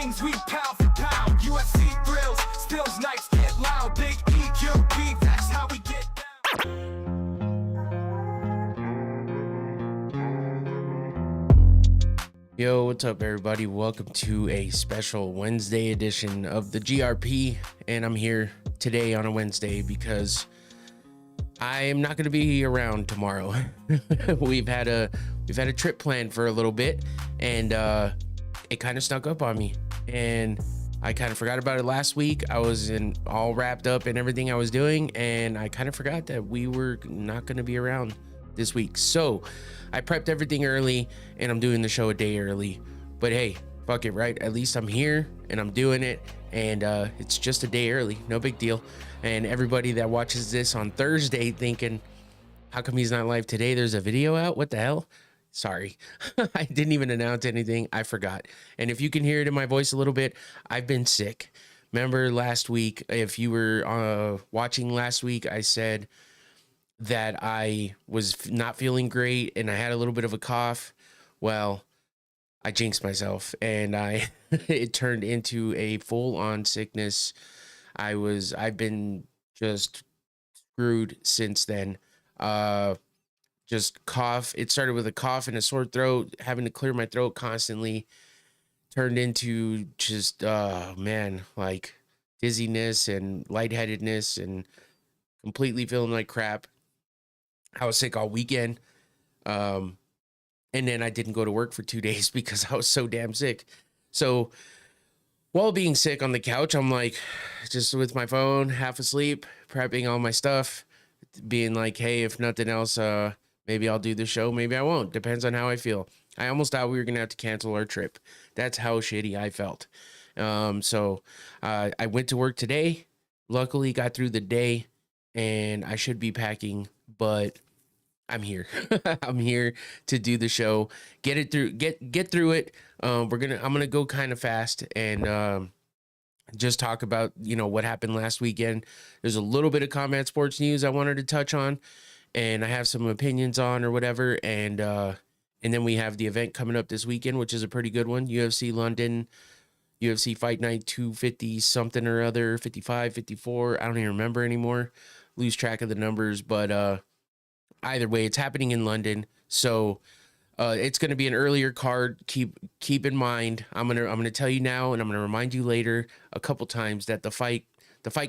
kings, we pound for pound. UFC thrills, stills, nights get loud. Big EQB, that's how we get down. Yo, what's up everybody? Welcome to a special Wednesday edition of the GRP, and I'm here today on a Wednesday because I am not going to be around tomorrow. We've had a trip planned for a little bit, and it kind of snuck up on me, and I kind of forgot about it last week. I was all wrapped up in everything I was doing, and I kind of forgot that we were not going to be around this week. So I prepped everything early, and I'm doing the show a day early. But hey, fuck it, right? At least I'm here and I'm doing it, and it's just a day early, no big deal. And everybody that watches this on Thursday thinking, how come he's not live today? There's a video out. What the hell? Sorry. I didn't even announce anything. I forgot. And if you can hear it in my voice a little bit, I've been sick. Remember last week, if you were watching last week, I said that I was not feeling great and I had a little bit of a cough. Well, I jinxed myself, and it turned into a full-on sickness. I've been just screwed since then. Just cough. It started with a cough and a sore throat, having to clear my throat constantly, turned into just like dizziness and lightheadedness and completely feeling like crap. I was sick all weekend. And then I didn't go to work for 2 days because I was so damn sick. So while being sick on the couch, I'm like, just with my phone, half asleep, prepping all my stuff, being like, hey, if nothing else, maybe I'll do the show. Maybe I won't. Depends on how I feel. I almost thought we were going to have to cancel our trip. That's how shitty I felt. So I went to work today, luckily got through the day, and I should be packing, but I'm here. I'm here to do the show, get it through, get through it. I'm gonna go kind of fast and just talk about, what happened last weekend. There's a little bit of combat sports news I wanted to touch on, and I have some opinions on or whatever, and then we have the event coming up this weekend, which is a pretty good one. UFC London, UFC Fight Night 250 something or other, 55, 54. I don't even remember anymore. Lose track of the numbers, but either way, it's happening in London, so it's going to be an earlier card. Keep in mind, I'm gonna tell you now, and I'm gonna remind you later a couple times that the fight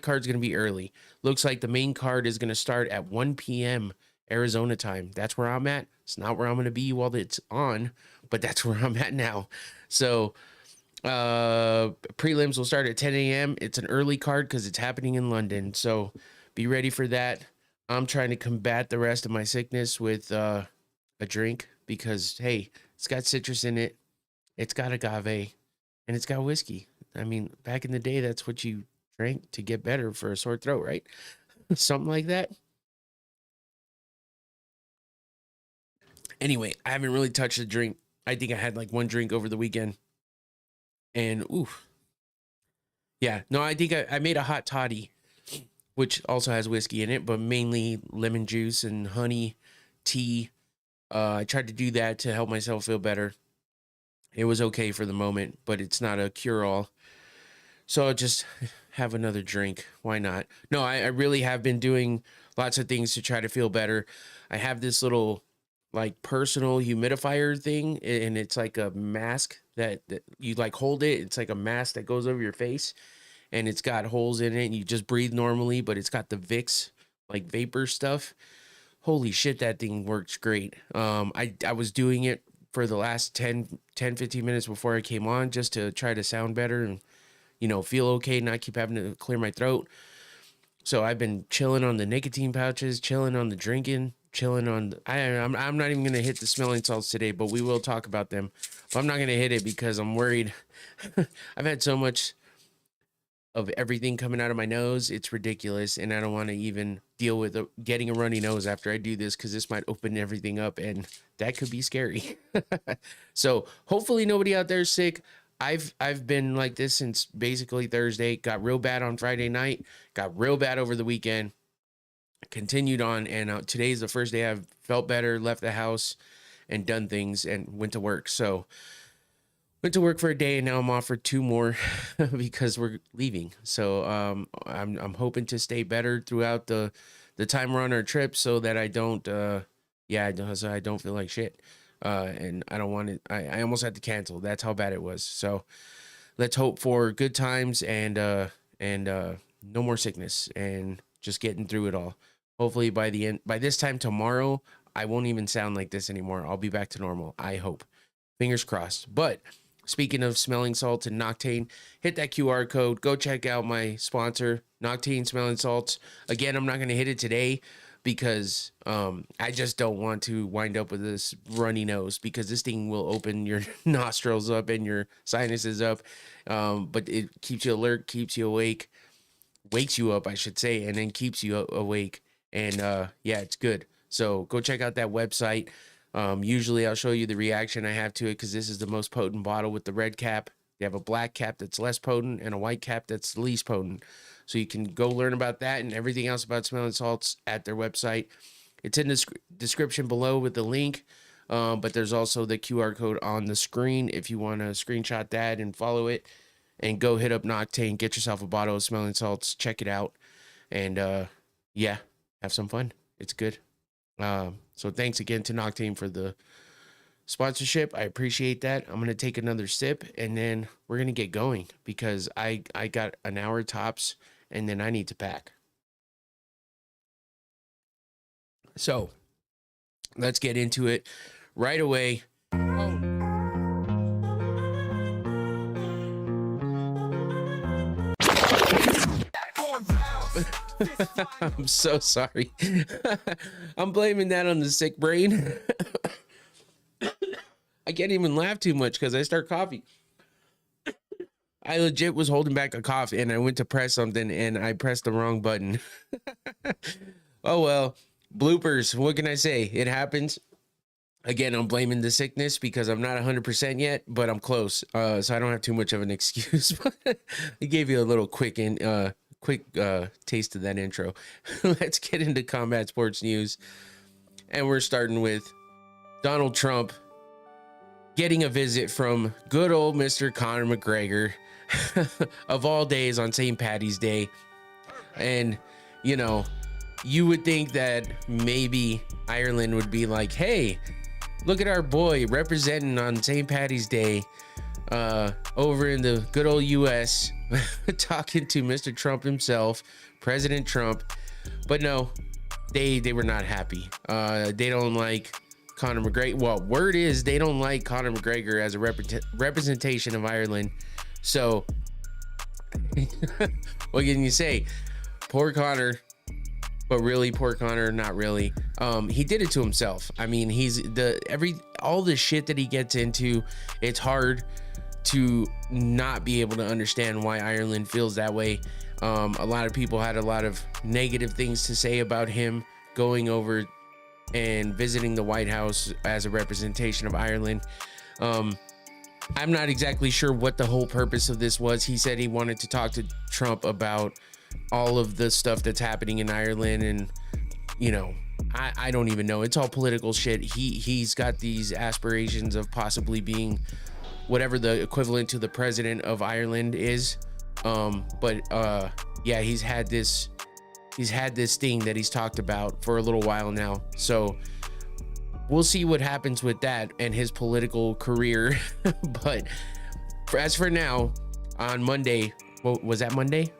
card is going to be early. Looks like the main card is going to start at 1 p.m. Arizona time. That's where I'm at. It's not where I'm going to be while it's on, but that's where I'm at now. So prelims will start at 10 a.m. It's an early card because it's happening in London, so be ready for that. I'm trying to combat the rest of my sickness with a drink because, hey, it's got citrus in it, it's got agave, and it's got whiskey. I mean, back in the day, that's what you drank to get better for a sore throat, right? Something like that. Anyway, I haven't really touched the drink. I think I had like one drink over the weekend. And, oof. Yeah, no, I think I made a hot toddy, which also has whiskey in it, but mainly lemon juice and honey tea. I tried to do that to help myself feel better. It was okay for the moment, but it's not a cure-all. So I'll just have another drink. Why not? No, I really have been doing lots of things to try to feel better. I have this little like personal humidifier thing, and it's like a mask that you like hold it. It's like a mask that goes over your face, and it's got holes in it, and you just breathe normally, but it's got the Vicks, like vapor stuff. Holy shit, that thing works great. I was doing it for the last 10, 15 minutes before I came on just to try to sound better and, feel okay, not keep having to clear my throat. So I've been chilling on the nicotine pouches, chilling on the drinking, chilling on... I'm not even going to hit the smelling salts today, but we will talk about them. But I'm not going to hit it because I'm worried. I've had so much of everything coming out of my nose, it's ridiculous, and I don't want to even deal with getting a runny nose after I do this because this might open everything up, and that could be scary. So hopefully nobody out there is sick. I've been like this since basically Thursday. Got real bad on Friday night, got real bad over the weekend, continued on, and today's the first day I've felt better, left the house and done things and went to work. So went to work for a day and now I'm off for 2 more because we're leaving. So I'm hoping to stay better throughout the time we're on our trip so that I don't so I don't feel like shit. And I don't want it. I almost had to cancel. That's how bad it was. So let's hope for good times and no more sickness and just getting through it all. Hopefully by this time tomorrow, I won't even sound like this anymore. I'll be back to normal. I hope. Fingers crossed. But speaking of smelling salts and Noctane, hit that QR code. Go check out my sponsor, Noctane Smelling Salts. Again, I'm not going to hit it today because I just don't want to wind up with this runny nose because this thing will open your nostrils up and your sinuses up. But it keeps you alert, keeps you awake, wakes you up, I should say, and then keeps you awake. And yeah, it's good. So go check out that website. Usually I'll show you the reaction I have to it because this is the most potent bottle with the red cap. They have a black cap that's less potent and a white cap that's the least potent. So you can go learn about that and everything else about smelling salts at their website. It's in the description below with the link. But there's also the QR code on the screen if you want to screenshot that and follow it. And go hit up Noctane, get yourself a bottle of smelling salts, check it out. And yeah, have some fun. It's good. So thanks again to Noctane for the sponsorship. I appreciate that. I'm going to take another sip and then we're going to get going because I got an hour tops and then I need to pack. So let's get into it right away. I'm so sorry. I'm blaming that on the sick brain. I can't even laugh too much because I start coughing. I legit was holding back a cough and I went to press something and I pressed the wrong button. Oh well, bloopers. What can I say? It happens. Again, I'm blaming the sickness because I'm not 100% yet, but I'm close. So I don't have too much of an excuse. I gave you a little quick taste of that intro. Let's get into combat sports news. And we're starting with Donald Trump getting a visit from good old Mr. Conor McGregor of all days on St. Paddy's Day. And, you know, you would think that maybe Ireland would be like, hey, look at our boy representing on St. Paddy's Day over in the good old US talking to Mr. Trump himself, President Trump. But no, they were not happy. They don't like Conor McGregor. Well, word is they don't like Conor McGregor as a representation of Ireland. So what can you say? Poor Conor. But really, poor Conor, not really. He did it to himself. I mean, all the shit that he gets into, it's hard to not be able to understand why Ireland feels that way. A lot of people had a lot of negative things to say about him going over and visiting the White House as a representation of Ireland. I'm not exactly sure what the whole purpose of this was. He said he wanted to talk to Trump about all of the stuff that's happening in Ireland, and you know, I don't even know. It's all political shit. He's got these aspirations of possibly being whatever the equivalent to the president of Ireland is. Yeah, he's had this thing that he's talked about for a little while now. So we'll see what happens with that and his political career. But as for now, on Monday, was that Monday?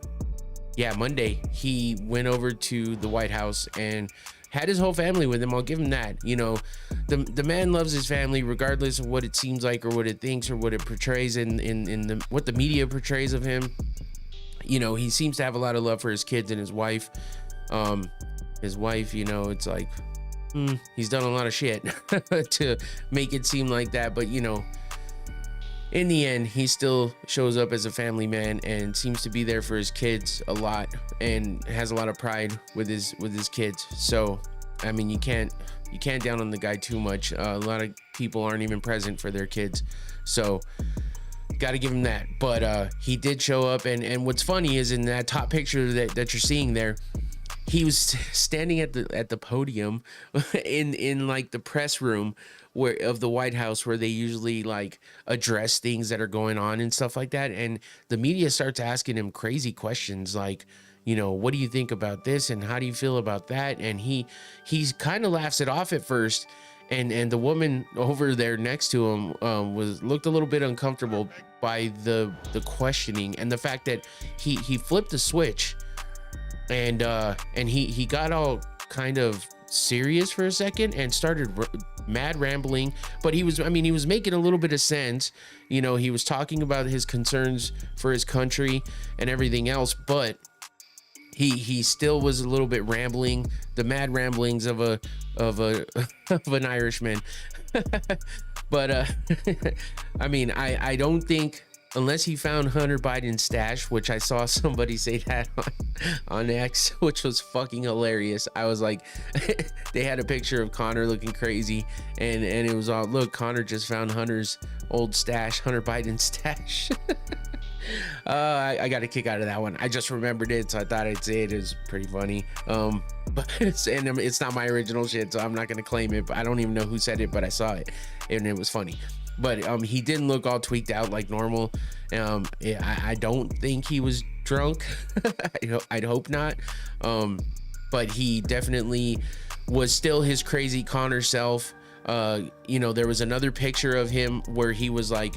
Yeah, Monday, he went over to the White House and had his whole family with him. I'll give him that. You know, the man loves his family regardless of what it seems like or what it thinks or what it portrays in what the media portrays of him. You know, he seems to have a lot of love for his kids and his wife. His wife, you know, it's like, he's done a lot of shit to make it seem like that. But, you know, in the end, he still shows up as a family man and seems to be there for his kids a lot and has a lot of pride with his kids. So, I mean, you can't down on the guy too much. A lot of people aren't even present for their kids. So, got to give him that. But he did show up. And what's funny is in that top picture that you're seeing there, he was standing at the podium in like the press room where of the White House, where they usually like address things that are going on and stuff like that. And the media starts asking him crazy questions like, you know, what do you think about this and how do you feel about that? And he's kind of laughs it off at first. And the woman over there next to him looked a little bit uncomfortable by the questioning and the fact that he flipped the switch and he got all kind of serious for a second and started mad rambling. But he was making a little bit of sense. You know, he was talking about his concerns for his country and everything else, but he still was a little bit rambling, the mad ramblings of an Irishman. But I mean, I don't think, unless he found Hunter Biden's stash, which I saw somebody say that on X, which was fucking hilarious. I was like, they had a picture of Conor looking crazy, and it was all, look, Conor just found Hunter's old stash, Hunter Biden's stash. I got a kick out of that one. I just remembered it, so I thought I'd say it. It was pretty funny. But it's not my original shit, so I'm not gonna claim it. But I don't even know who said it, but I saw it, and it was funny. But he didn't look all tweaked out like normal. I don't think he was drunk. I'd hope not. But he definitely was still his crazy Conor self. You know, there was another picture of him where he was like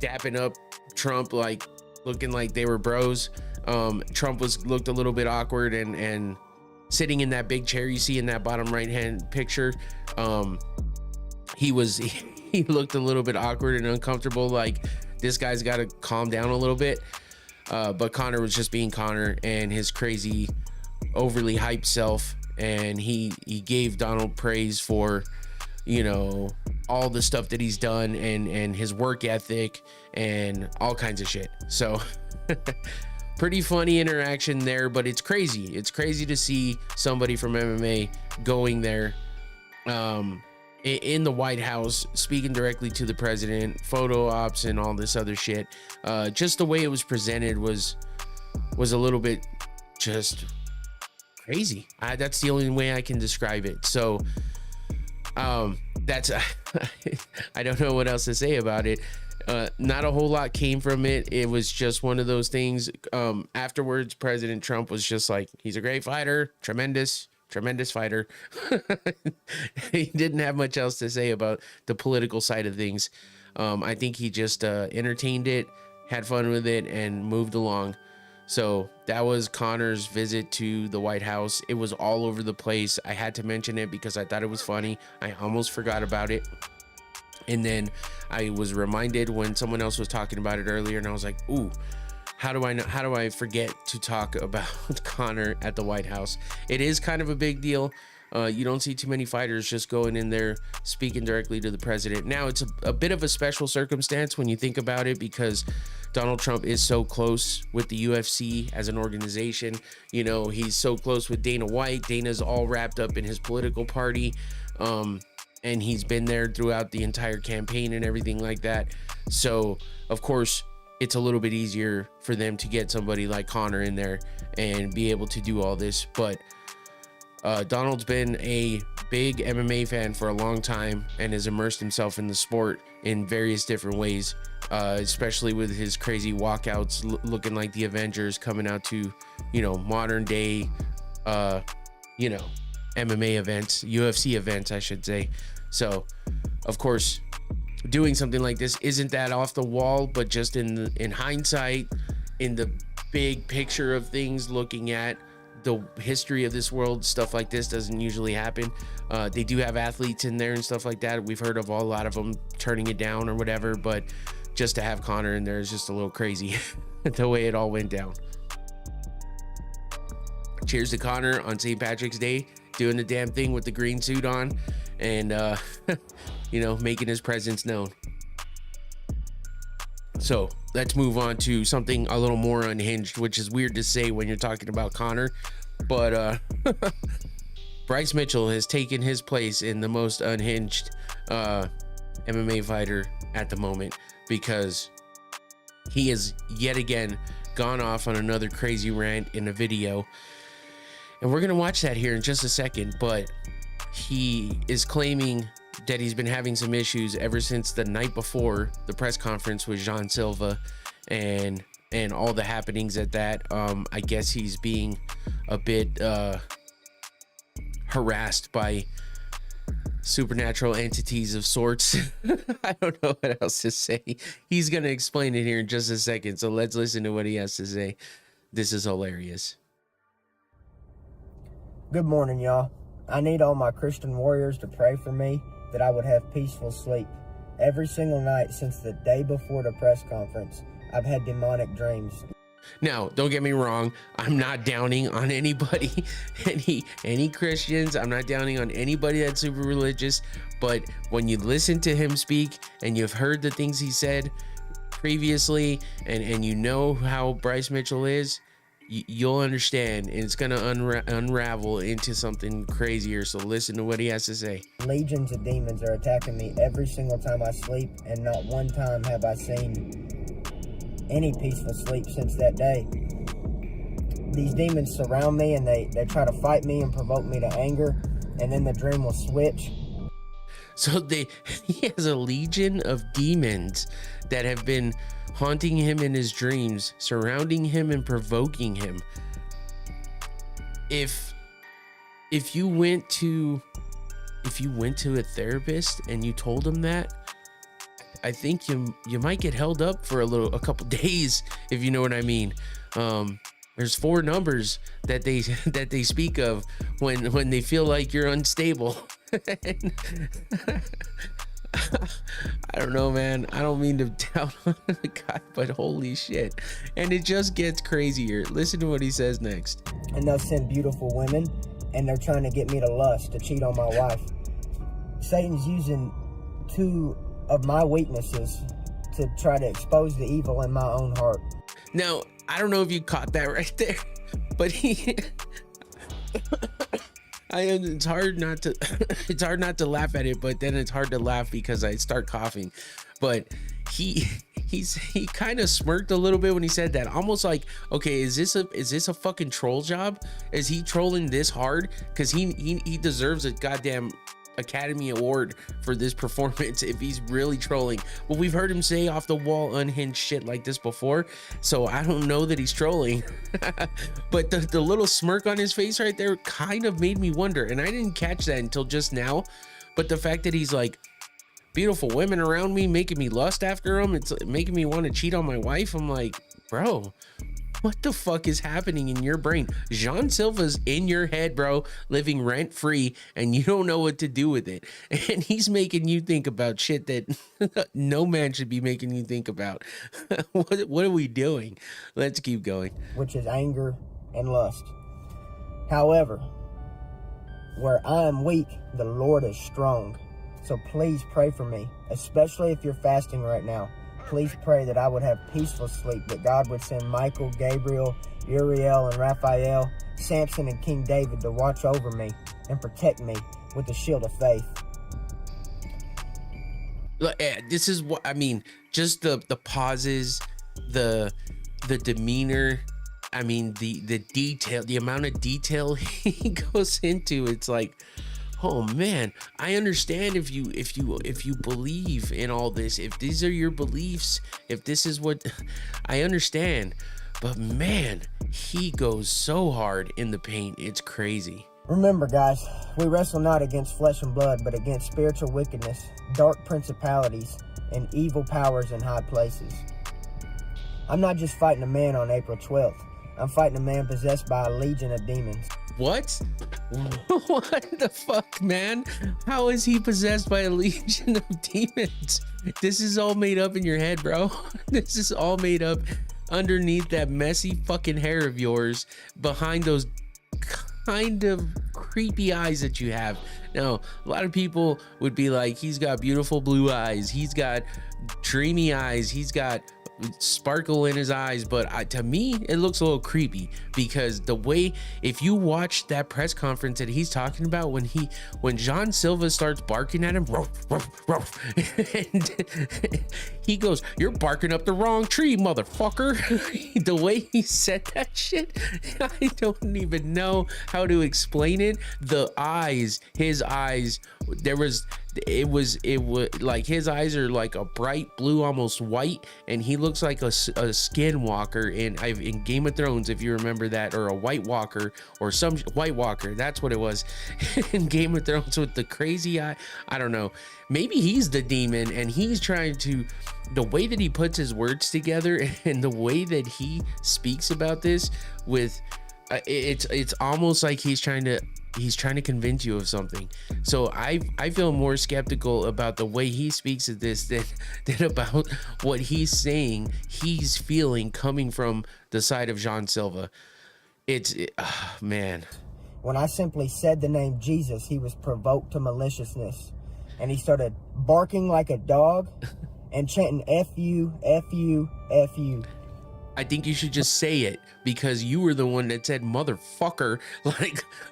dapping up Trump, like looking like they were bros. Trump looked a little bit awkward and sitting in that big chair you see in that bottom right hand picture. He looked a little bit awkward and uncomfortable, like this guy's got to calm down a little bit. But Conor was just being Conor and his crazy, overly hyped self, and he gave Donald praise for, you know, all the stuff that he's done and his work ethic and all kinds of shit. So pretty funny interaction there, but it's crazy. It's crazy to see somebody from MMA going there in the White House, speaking directly to the president, photo ops and all this other shit. Just the way it was presented was a little bit just crazy. That's the only way I can describe it. So that's I don't know what else to say about it. Not a whole lot came from it. It was just one of those things. Afterwards, President Trump was just like, he's a great fighter, tremendous fighter. He didn't have much else to say about the political side of things. I think he just entertained it, had fun with it, and moved along. So that was Conor's visit to the White House. It was all over the place. I had to mention it because I thought it was funny. I almost forgot about it. And then I was reminded when someone else was talking about it earlier, and I was like, ooh, how do I forget to talk about Conor at the White House? It is kind of a big deal. You don't see too many fighters just going in there speaking directly to the president. Now, it's a bit of a special circumstance when you think about it, because Donald Trump is so close with the UFC as an organization. You know, he's so close with Dana White. Dana's all wrapped up in his political party. And he's been there throughout the entire campaign and everything like that. So, of course, it's a little bit easier for them to get somebody like Conor in there and be able to do all this. But Donald's been a big MMA fan for a long time and has immersed himself in the sport in various different ways, especially with his crazy walkouts looking like the Avengers, coming out to, you know, modern day, you know, MMA events, UFC events, I should say. So, of course, doing something like this isn't that off the wall, but just in hindsight, in the big picture of things, looking at the history of this world, stuff like this doesn't usually happen. They do have athletes in there and stuff like that. We've heard of a lot of them turning it down or whatever, but just to have Conor in there is just a little crazy the way it all went down. Cheers to Conor on St. Patrick's Day, doing the damn thing with the green suit on and you know, making his presence known. So let's move on to something a little more unhinged, which is weird to say when you're talking about Conor, but Bryce Mitchell has taken his place in the most unhinged MMA fighter at the moment, because he has yet again gone off on another crazy rant in a video. And we're going to watch that here in just a second, but he is claiming that he's been having some issues ever since the night before the press conference with Jean Silva and all the happenings at that. I guess he's being a bit harassed by supernatural entities of sorts. I don't know what else to say. He's going to explain it here in just a second. So let's listen to what he has to say. This is hilarious. Good morning, y'all. I need all my Christian warriors to pray for me that I would have peaceful sleep. Every single night since the day before the press conference, I've had demonic dreams. Now, don't get me wrong. I'm not downing on anybody, any Christians. I'm not downing on anybody that's super religious. But when you listen to him speak and you've heard the things he said previously, and you know how Bryce Mitchell is, you'll understand, and it's gonna unravel into something crazier. So listen to what he has to say. Legions of demons are attacking me every single time I sleep, and not one time have I seen any peaceful sleep since that day. These demons surround me, and they try to fight me and provoke me to anger, and then the dream will switch. So he has a legion of demons that have been haunting him in his dreams, surrounding him and provoking him. If you went to a therapist and you told him that, I think you might get held up for a couple days, if you know what I mean. There's 4 numbers that they speak of when they feel like you're unstable. I don't know, man. I don't mean to doubt on the guy, but holy shit. And it just gets crazier. Listen to what he says next. And they'll send beautiful women, and they're trying to get me to lust, to cheat on my wife. Satan's using 2 of my weaknesses to try to expose the evil in my own heart. Now, I don't know if you caught that right there, but it's hard not to laugh at it, but then it's hard to laugh because I start coughing. But he kind of smirked a little bit when he said that, almost like, okay, is this a fucking troll job? Is he trolling this hard? Because he deserves a goddamn Academy Award for this performance if he's really trolling. Well, we've heard him say off the wall unhinged shit like this before, so I don't know that he's trolling. But the little smirk on his face right there kind of made me wonder, and I didn't catch that until just now. But the fact that he's like, beautiful women around me making me lust after them, it's making me want to cheat on my wife. I'm like, bro, what the fuck is happening in your brain? Jean Silva's in your head, bro, living rent free, and you don't know what to do with it. And he's making you think about shit that no man should be making you think about. What are we doing? Let's keep going. Which is anger and lust. However, where I am weak, the Lord is strong. So please pray for me, especially if you're fasting right now. Please pray that I would have peaceful sleep, that God would send Michael, Gabriel, Uriel, and Raphael, Samson, and King David to watch over me and protect me with the shield of faith. This is what I mean. Just the pauses, the demeanor. I mean, the detail, the amount of detail he goes into. It's like, oh man, I understand if you believe in all this, if these are your beliefs, if this is what, I understand. But man, he goes so hard in the paint. It's crazy. Remember, guys, we wrestle not against flesh and blood, but against spiritual wickedness, dark principalities, and evil powers in high places. I'm not just fighting a man on April 12th. I'm fighting a man possessed by a legion of demons. What? What the fuck, man? How is he possessed by a legion of demons? This is all made up in your head, bro. This is all made up underneath that messy fucking hair of yours, behind those kind of creepy eyes that you have. Now, a lot of people would be like, he's got beautiful blue eyes, he's got dreamy eyes, he's got sparkle in his eyes, but to me it looks a little creepy, because the way, if you watch that press conference that he's talking about, when Jean Silva starts barking at him, ruff, ruff, ruff, and He goes, "You're barking up the wrong tree, motherfucker." The way he said that shit, I don't even know how to explain it. The eyes, his eyes, it was like his eyes are like a bright blue, almost white, and he looks like a skinwalker in Game of Thrones, if you remember that, or a White Walker, or some White Walker. That's what it was in Game of Thrones with the crazy eye. I don't know. Maybe he's the demon, and he's trying to. The way that he puts his words together and the way that he speaks about this with, it's almost like he's trying to convince you of something. So I feel more skeptical about the way he speaks of this than about what he's saying he's feeling coming from the side of Jean Silva. Man. When I simply said the name Jesus, he was provoked to maliciousness. And he started barking like a dog and chanting F you, F you, F you. I think you should just say it, because you were the one that said motherfucker,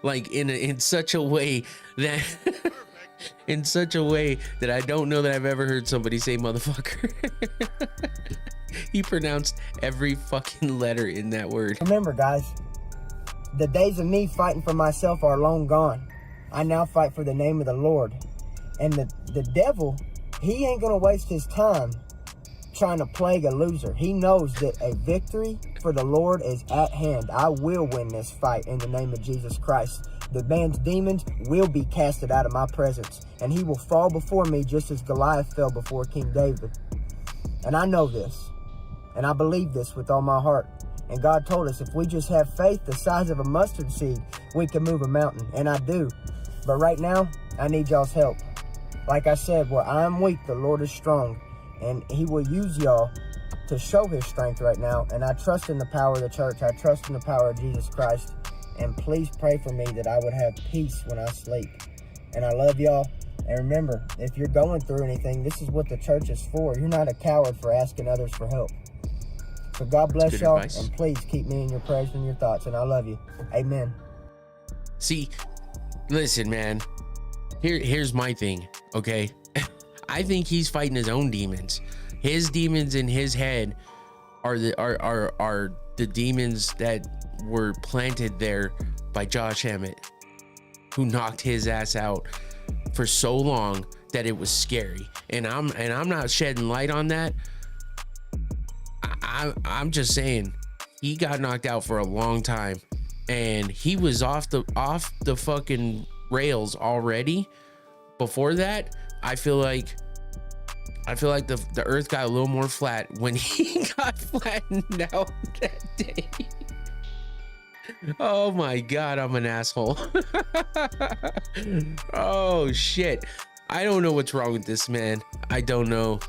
like in such a way that in such a way that I don't know that I've ever heard somebody say motherfucker. He pronounced every fucking letter in that word. Remember, guys, the days of me fighting for myself are long gone. I now fight for the name of the Lord. And the devil, he ain't gonna waste his time trying to plague a loser. He knows that a victory for the Lord is at hand. I will win this fight in the name of Jesus Christ. The man's demons will be casted out of my presence, and he will fall before me just as Goliath fell before King David. And I know this, and I believe this with all my heart. And God told us if we just have faith the size of a mustard seed, we can move a mountain, and I do. But right now, I need y'all's help. Like I said, where I'm weak, the Lord is strong. And he will use y'all to show his strength right now. And I trust in the power of the church. I trust in the power of Jesus Christ. And please pray for me that I would have peace when I sleep. And I love y'all. And remember, if you're going through anything, this is what the church is for. You're not a coward for asking others for help. So God bless y'all. Advice. And please keep me in your prayers and your thoughts. And I love you. Amen. See, listen, man. Here's my thing, okay? I think he's fighting his own demons. His demons in his head are the demons that were planted there by Josh Emmett, who knocked his ass out for so long that it was scary. And I'm not shedding light on that. I'm just saying he got knocked out for a long time, and he was off the fucking rails already. Before that, I feel like the earth got a little more flat when he got flattened out that day. Oh my God, I'm an asshole. Oh shit. I don't know what's wrong with this man. I don't know.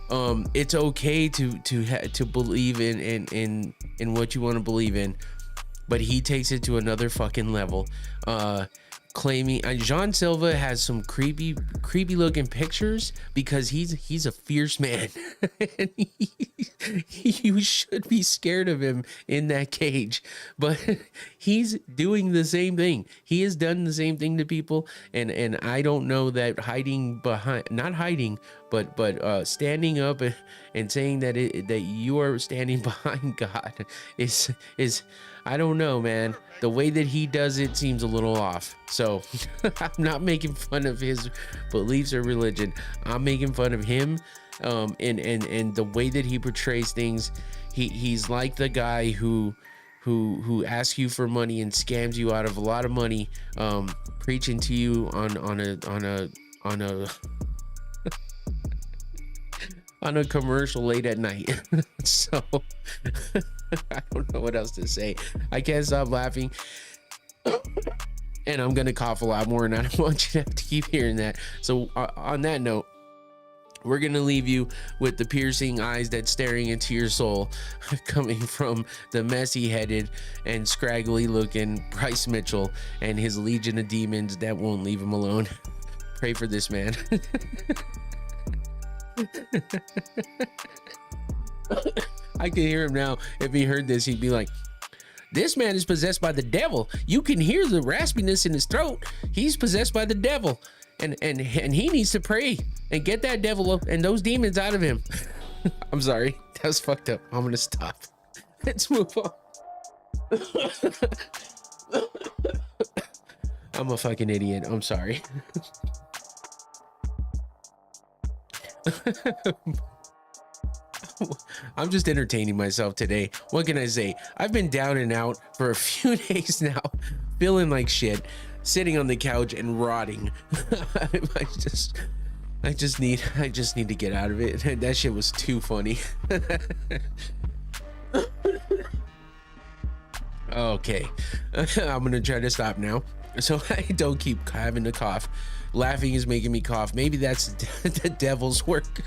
It's okay to believe in what you want to believe in, but he takes it to another fucking level. Claiming Jean Silva has some creepy looking pictures because he's a fierce man. And you should be scared of him in that cage, but he's doing the same thing. He has done the same thing to people, and I don't know that standing up and saying that you are standing behind God is I don't know, man. The way that he does it seems a little off. So I'm not making fun of his beliefs or religion. I'm making fun of him, and the way that he portrays things. He's like the guy who asks you for money and scams you out of a lot of money, preaching to you on a commercial late at night. So I don't know what else to say. I can't stop laughing. And I'm gonna cough a lot more, and I don't want you to have to keep hearing that. So on that note, we're gonna leave you with the piercing eyes that's staring into your soul, coming from the messy headed and scraggly looking Bryce Mitchell and his legion of demons that won't leave him alone. Pray for this man. I can hear him now. If he heard this, he'd be like, "This man is possessed by the devil. You can hear the raspiness in his throat. He's possessed by the devil, and he needs to pray and get that devil and those demons out of him." I'm sorry. That was fucked up. I'm gonna stop. Let's move on. I'm a fucking idiot. I'm sorry. I'm just entertaining myself today. What can I say? I've been down and out for a few days now, feeling like shit, sitting on the couch and rotting. I just need to get out of it. That shit was too funny. Okay, I'm gonna try to stop now so I don't keep having to cough. Laughing is making me cough. Maybe that's the devil's work.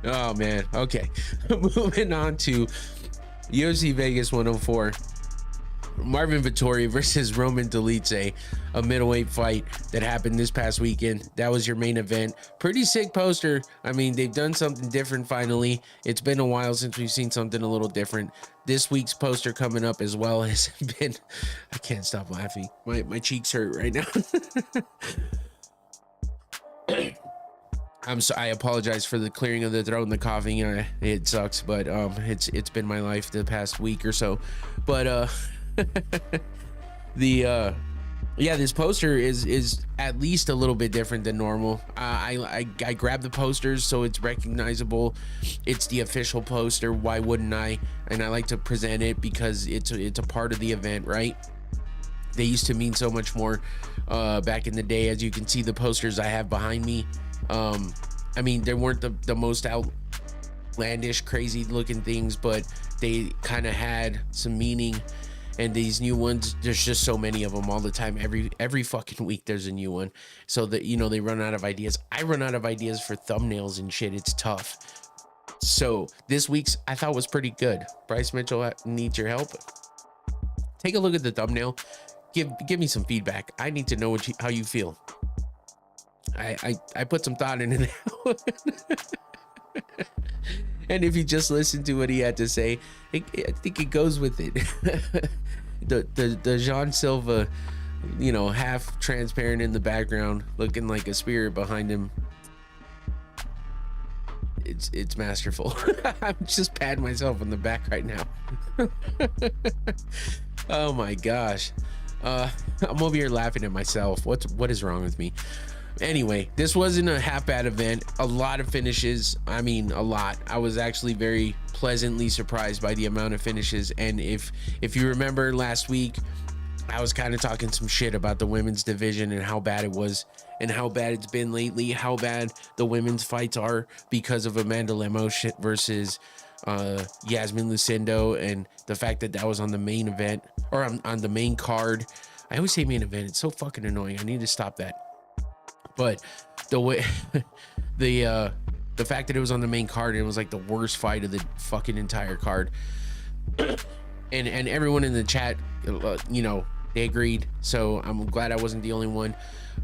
Oh man. Okay, moving on to UFC Vegas 104. Marvin Vettori versus Roman Dolidze, a middleweight fight that happened this past weekend. That was your main event. Pretty sick poster. I mean, they've done something different finally. It's been a while since we've seen something a little different. This week's poster coming up as well has been, I can't stop laughing. My cheeks hurt right now. I apologize for the clearing of the throat and the coughing. It sucks, but it's been my life the past week or so. But this poster is at least a little bit different than normal. I grabbed the posters so it's recognizable. It's the official poster. Why wouldn't I? And I like to present it because it's a part of the event, right? They used to mean so much more back in the day. As you can see, the posters I have behind me, I mean, they weren't the most outlandish, crazy looking things, but they kind of had some meaning. And these new ones, there's just so many of them all the time. Every fucking week there's a new one. So that, you know, they run out of ideas. I run out of ideas for thumbnails and shit. It's tough. So this week's I thought was pretty good. Bryce Mitchell needs your help. Take a look at the thumbnail. Give me some feedback. I need to know how you feel. I put some thought into that. And if you just listen to what he had to say, I think it goes with it. the Jean Silva, you know, half transparent in the background, looking like a spirit behind him. It's masterful. I'm just patting myself on the back right now. Oh my gosh. I'm over here laughing at myself. What is wrong with me? Anyway, this wasn't a half bad event. A lot of finishes. I mean, a lot. I was actually very pleasantly surprised by the amount of finishes. And if you remember last week, I was kind of talking some shit about the women's division and how bad it was and how bad it's been lately, how bad the women's fights are because of Amanda Lemos versus Yasmin Lucindo, and the fact that was on the main event, or on the main card. I always say main event. It's so fucking annoying. I need to stop that. But the way the fact that it was on the main card, and it was like the worst fight of the fucking entire card, and everyone in the chat, you know, they agreed. So I'm glad I wasn't the only one.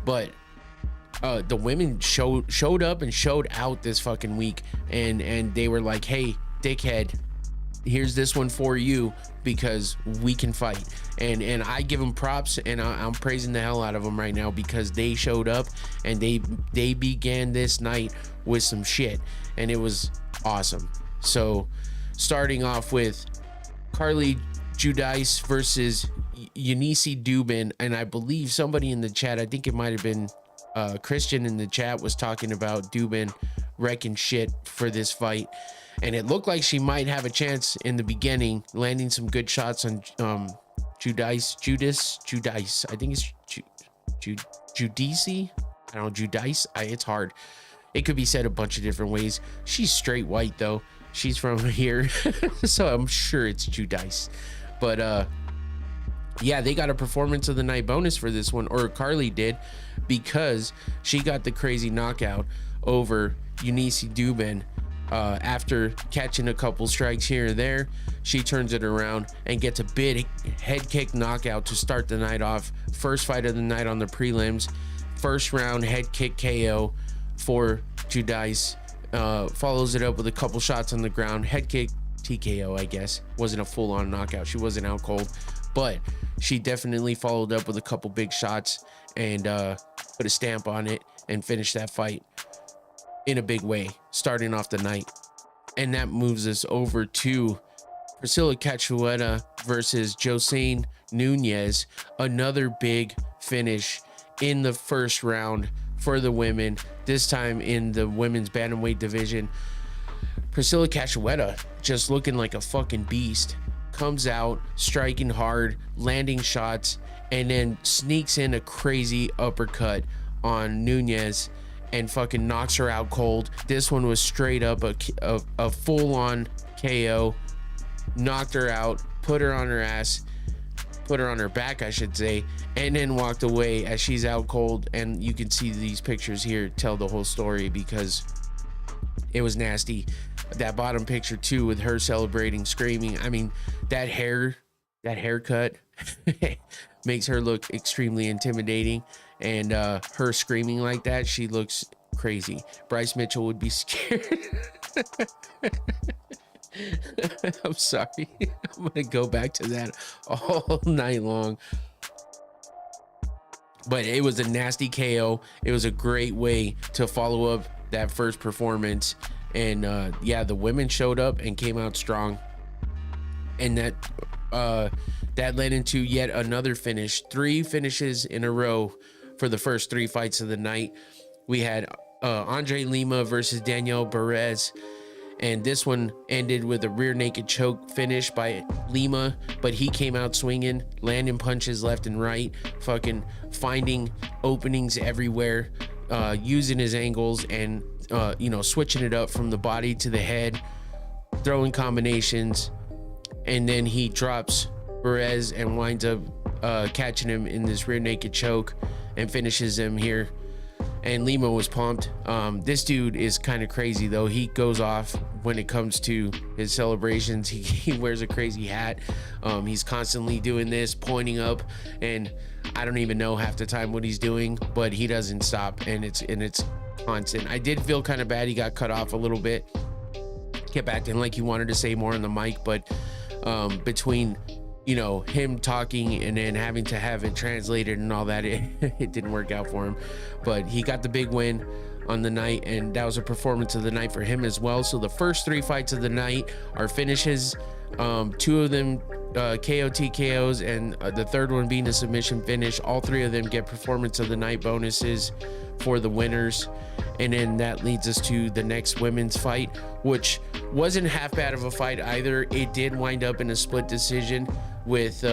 But the women showed up and showed out this fucking week, and they were like, hey, dickhead, here's this one for you because we can fight. And I give them props, and I'm praising the hell out of them right now because they showed up and they began this night with some shit, and it was awesome. So starting off with Carly Judice versus Eunice Dubin, and I believe somebody in the chat, I think it might have been Christian in the chat, was talking about Dubin wrecking shit for this fight. And it looked like she might have a chance in the beginning, landing some good shots on Judice. I think it's Judice. I don't know, Judice. It's hard. It could be said a bunch of different ways. She's straight white though. She's from here, so I'm sure it's Judice. But yeah, they got a performance of the night bonus for this one, or Carly did, because she got the crazy knockout over Eunice Dubin. After catching a couple strikes here and there, she turns it around and gets a big head kick knockout to start the night off. First fight of the night on the prelims. First round head kick KO for Judice. Follows it up with a couple shots on the ground. Head kick TKO, I guess. Wasn't a full-on knockout. She wasn't out cold, but she definitely followed up with a couple big shots. And put a stamp on it and finish that fight in a big way, starting off the night. And that moves us over to Priscilla Cachoeira versus Josine Nunez, another big finish in the first round for the women, this time in the women's bantamweight division. Priscilla Cachoeira just looking like a fucking beast, comes out striking hard, landing shots, and then sneaks in a crazy uppercut on Nunez and fucking knocks her out cold. This one was straight up a full-on KO. Knocked her out, put her on her ass, put her on her back, I should say, and then walked away as she's out cold. And you can see these pictures here tell the whole story because it was nasty. That bottom picture too, with her celebrating, screaming. I mean, that haircut makes her look extremely intimidating, and her screaming like that, she looks crazy. Bryce Mitchell would be scared. I'm sorry. I'm gonna go back to that all night long. But it was a nasty KO. It was a great way to follow up that first performance. And yeah, the women showed up and came out strong. And that led into yet another finish. 3 finishes in a row for the first 3 fights of the night. We had Andre Lima versus Daniel Perez. And this one ended with a rear naked choke finish by Lima, but he came out swinging, landing punches left and right, fucking finding openings everywhere, using his angles and, switching it up from the body to the head, throwing combinations. And then he drops Perez and winds up catching him in this rear naked choke and finishes him here. And Lima was pumped. This dude is kind of crazy though. He goes off when it comes to his celebrations. He wears a crazy hat. He's constantly doing this, pointing up, and I don't even know half the time what he's doing, but he doesn't stop, and it's constant. I did feel kind of bad. He got cut off a little bit. Kept acting like he wanted to say more on the mic, but between him talking and then having to have it translated and all that, it didn't work out for him. But he got the big win on the night, and that was a performance of the night for him as well. So the first 3 fights of the night are finishes, 2 of them KO TKOs, and the third one being a submission finish. All 3 of them get performance of the night bonuses for the winners. And then that leads us to the next women's fight, which wasn't half bad of a fight either. It did wind up in a split decision with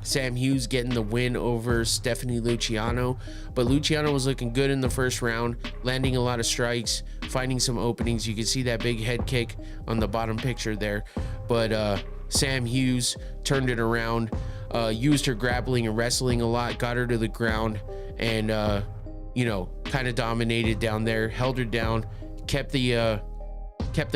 Sam Hughes getting the win over Stephanie Luciano. But Luciano was looking good in the first round, landing a lot of strikes, finding some openings. You can see that big head kick on the bottom picture there. But Sam Hughes turned it around, used her grappling and wrestling a lot, got her to the ground, and kind of dominated down there, held her down, kept the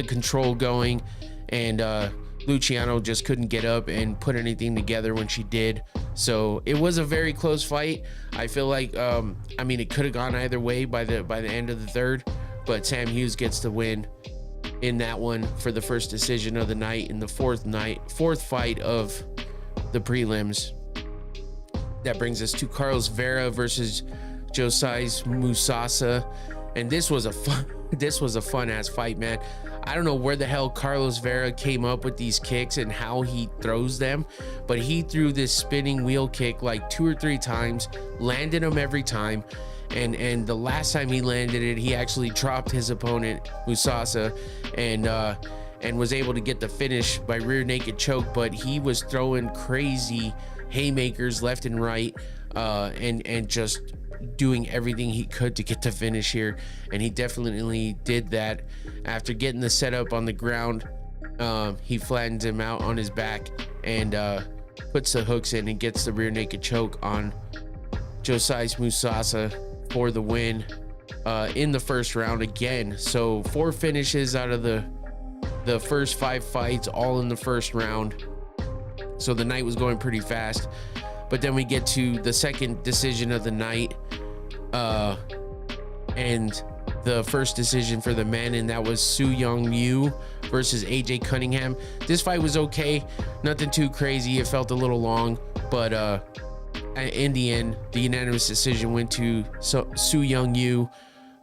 control going, and Luciano just couldn't get up and put anything together when she did. So it was a very close fight. I feel like it could have gone either way by the end of the third, but Sam Hughes gets the win in that one for the first decision of the night in the fourth fight of the prelims. That brings us to Carlos Vera versus Josais Musasa, and this was a fun ass fight, man. I don't know where the hell Carlos Vera came up with these kicks and how he throws them, but he threw this spinning wheel kick like 2 or 3 times, landed them every time, and the last time he landed it, he actually dropped his opponent Musasa and was able to get the finish by rear naked choke. But he was throwing crazy haymakers left and right, and just doing everything he could to get the finish here, and he definitely did that. After getting the setup on the ground, he flattens him out on his back and puts the hooks in and gets the rear naked choke on Josais Musasa for the win in the first round again. So 4 finishes out of the first 5 fights, all in the first round. So the night was going pretty fast. But then we get to the second decision of the night, and the first decision for the men, and that was Su Young Yu versus AJ Cunningham. This fight was okay, nothing too crazy. It felt a little long, but in the end, the unanimous decision went to Su Young Yu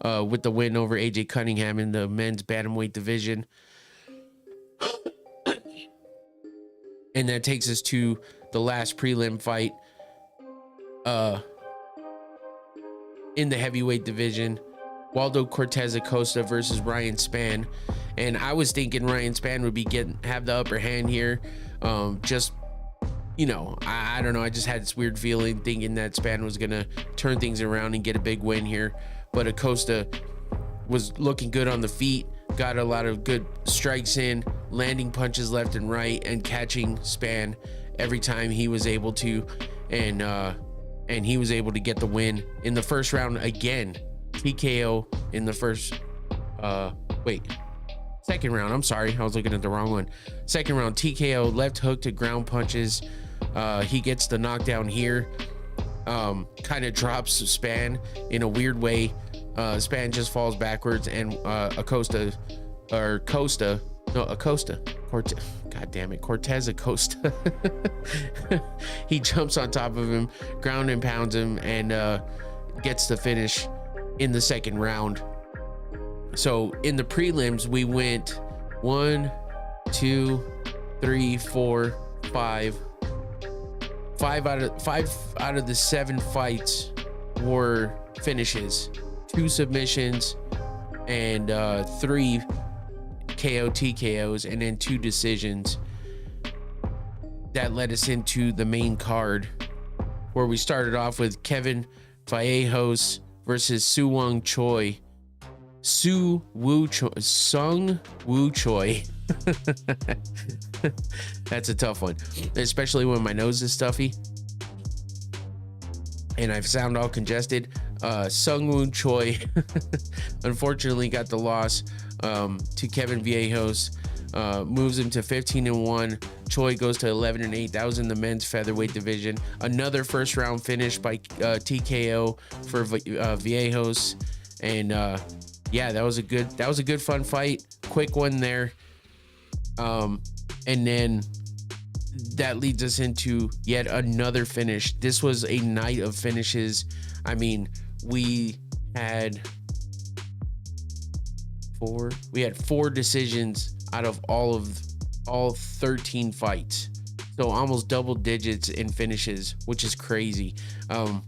with the win over AJ Cunningham in the men's bantamweight division. And that takes us to the last prelim fight in the heavyweight division. Waldo Cortez Acosta versus Ryan Spann. And I was thinking Ryan Spann would have the upper hand here. Just, you know, I don't know. I just had this weird feeling thinking that Spann was going to turn things around and get a big win here. But Acosta was looking good on the feet, got a lot of good strikes in, landing punches left and right, and catching Spann every time he was able to. And he was able to get the win in the first round again. TKO in the second round. I'm sorry, I was looking at the wrong one. Second round, TKO, left hook to ground punches. He gets the knockdown here. Kind of drops Spann in a weird way. Spann just falls backwards, and Cortez Acosta. He jumps on top of him, ground and pounds him, and gets the finish in the second round. So in the prelims, we went 1, 2, 3, 4, 5. Five out of the 7 fights were finishes, 2 submissions, and 3 KO TKOs, and then 2 decisions. That led us into the main card, where we started off with Kevin Vallejos versus Sung Woo Choi. That's a tough one, especially when my nose is stuffy and I sound all congested. Sung Woo Choi unfortunately got the loss to Kevin Vallejos. Moves him to 15-1. Choi goes to 11-8. That was in the men's featherweight division. Another first round finish by TKO for Vallejos, and yeah, that was a good fun fight. Quick one there. And then that leads us into yet another finish. This was a night of finishes. I mean, we had 4 decisions out of all 13 fights. So almost double digits in finishes, which is crazy. And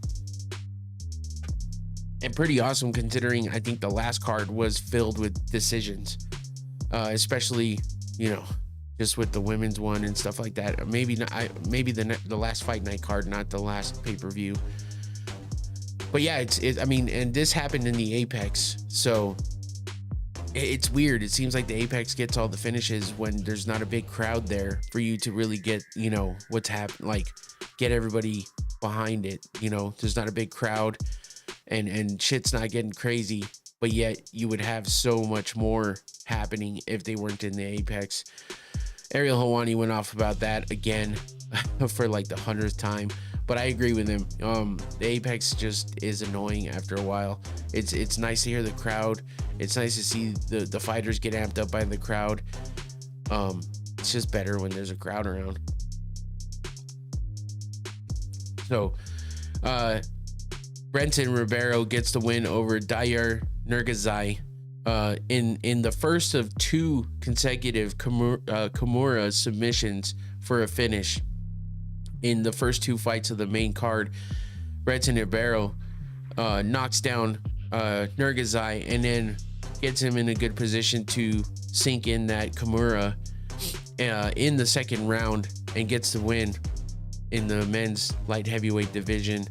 pretty awesome considering I think the last card was filled with decisions, especially, you know, just with the women's one and stuff like that. Maybe not. Maybe the last fight night card, not the last pay-per-view. But yeah, I mean, and this happened in the Apex, so it's weird. It seems like the Apex gets all the finishes when there's not a big crowd there for you to really get, you know, what's happening, like get everybody behind it. You know, there's not a big crowd, and shit's not getting crazy, but yet you would have so much more happening if they weren't in the Apex. Ariel Helwani went off about that again for like the 100th time, but I agree with him. The Apex just is annoying after a while. It's nice to hear the crowd. It's nice to see the fighters get amped up by the crowd. It's just better when there's a crowd around. So, Brenton Ribeiro gets the win over Dayar Nurgazai in the first of 2 consecutive Kimura submissions for a finish. In the first 2 fights of the main card, Brenton Ribeiro knocks down Nurgazai and then gets him in a good position to sink in that Kimura in the second round and gets the win in the men's light heavyweight division.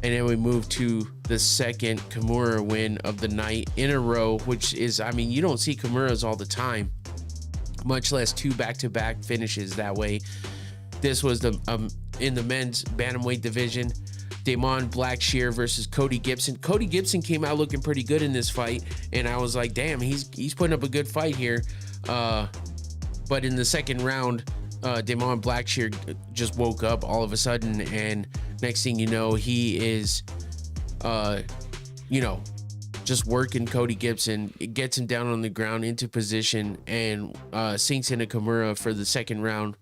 And then we move to the second Kimura win of the night in a row, which is, I mean, you don't see Kimuras all the time, much less 2 back-to-back finishes that way. This was the in the men's bantamweight division, Damon Blackshear versus Cody Gibson. Cody Gibson came out looking pretty good in this fight, and I was like, damn, he's putting up a good fight here. But in the second round, Damon Blackshear just woke up all of a sudden, and next thing you know, he is, you know, just working Cody Gibson. It gets him down on the ground into position and sinks in a Kimura for the second round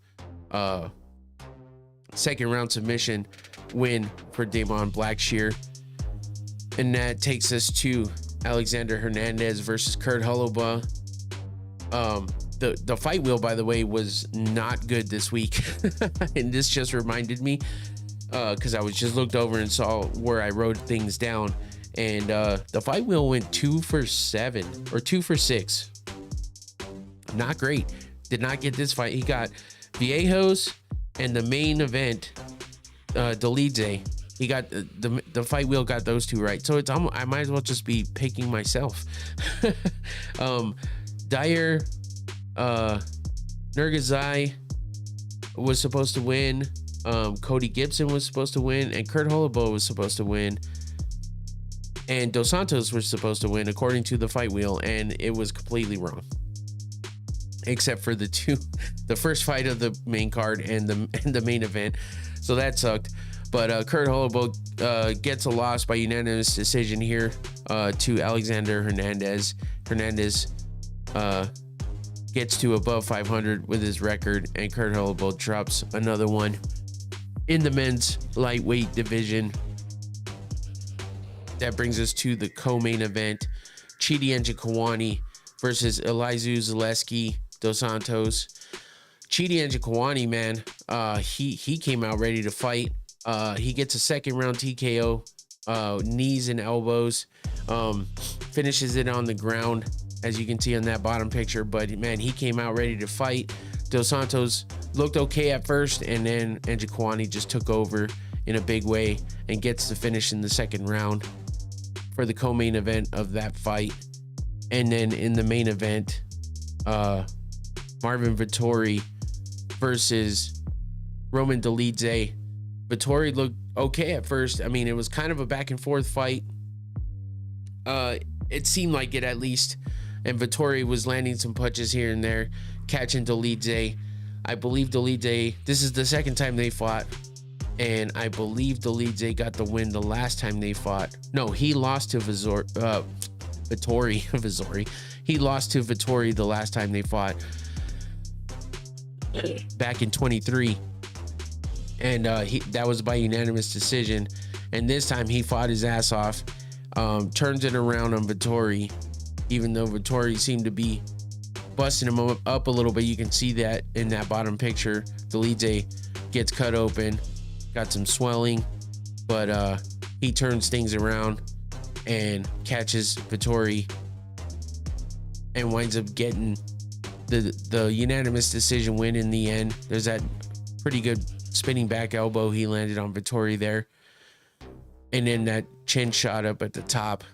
submission win for Damon Blackshear. And that takes us to Alexander Hernandez versus Kurt Holobaugh. The fight wheel, by the way, was not good this week. And this just reminded me, because I was just looked over and saw where I wrote things down. And the fight wheel went 2 for 7 or 2 for 6. Not great. Did not get this fight. He got Viejos and the main event, Dolidze. He got the fight wheel got those two right. So it's almost, I might as well just be picking myself. Dyer Nurgazai was supposed to win. Cody Gibson was supposed to win, and Kurt Holobaugh was supposed to win, and Dos Santos was supposed to win according to the fight wheel, and it was completely wrong. Except for the first fight of the main card and the main event. So that sucked. But Kurt Holobaugh gets a loss by unanimous decision here to Alexander Hernandez. Hernandez gets to above 500 with his record, and Kurt Holobaugh drops another one in the men's lightweight division. That brings us to the co-main event: Chidi Njokuani versus Elizeu Zaleski Dos Santos. Chidi Njokuani, man, he came out ready to fight. He gets a second round TKO, knees and elbows, finishes it on the ground, as you can see on that bottom picture. But man, he came out ready to fight. Dos Santos looked okay at first, and then Njokuani just took over in a big way and gets the finish in the second round for the co-main event of that fight. And then in the main event, Marvin Vettori versus Roman Dolidze. Vettori looked okay at first. I mean, it was kind of a back and forth fight. It seemed like it, at least. And Vettori was landing some punches here and there, catching Dolidze. I believe Dolidze, this is the second time they fought, and I believe Dolidze got the win the last time they fought. No, he lost to Vettori. He lost to Vettori the last time they fought back in 23. And that was by unanimous decision. And this time he fought his ass off, turns it around on Vettori, even though Vettori seemed to be busting him up a little bit. You can see that in that bottom picture. Dolidze gets cut open, got some swelling, but he turns things around and catches Vettori and winds up getting the unanimous decision win in the end. There's that pretty good spinning back elbow he landed on Vettori there, and then that chin shot up at the top.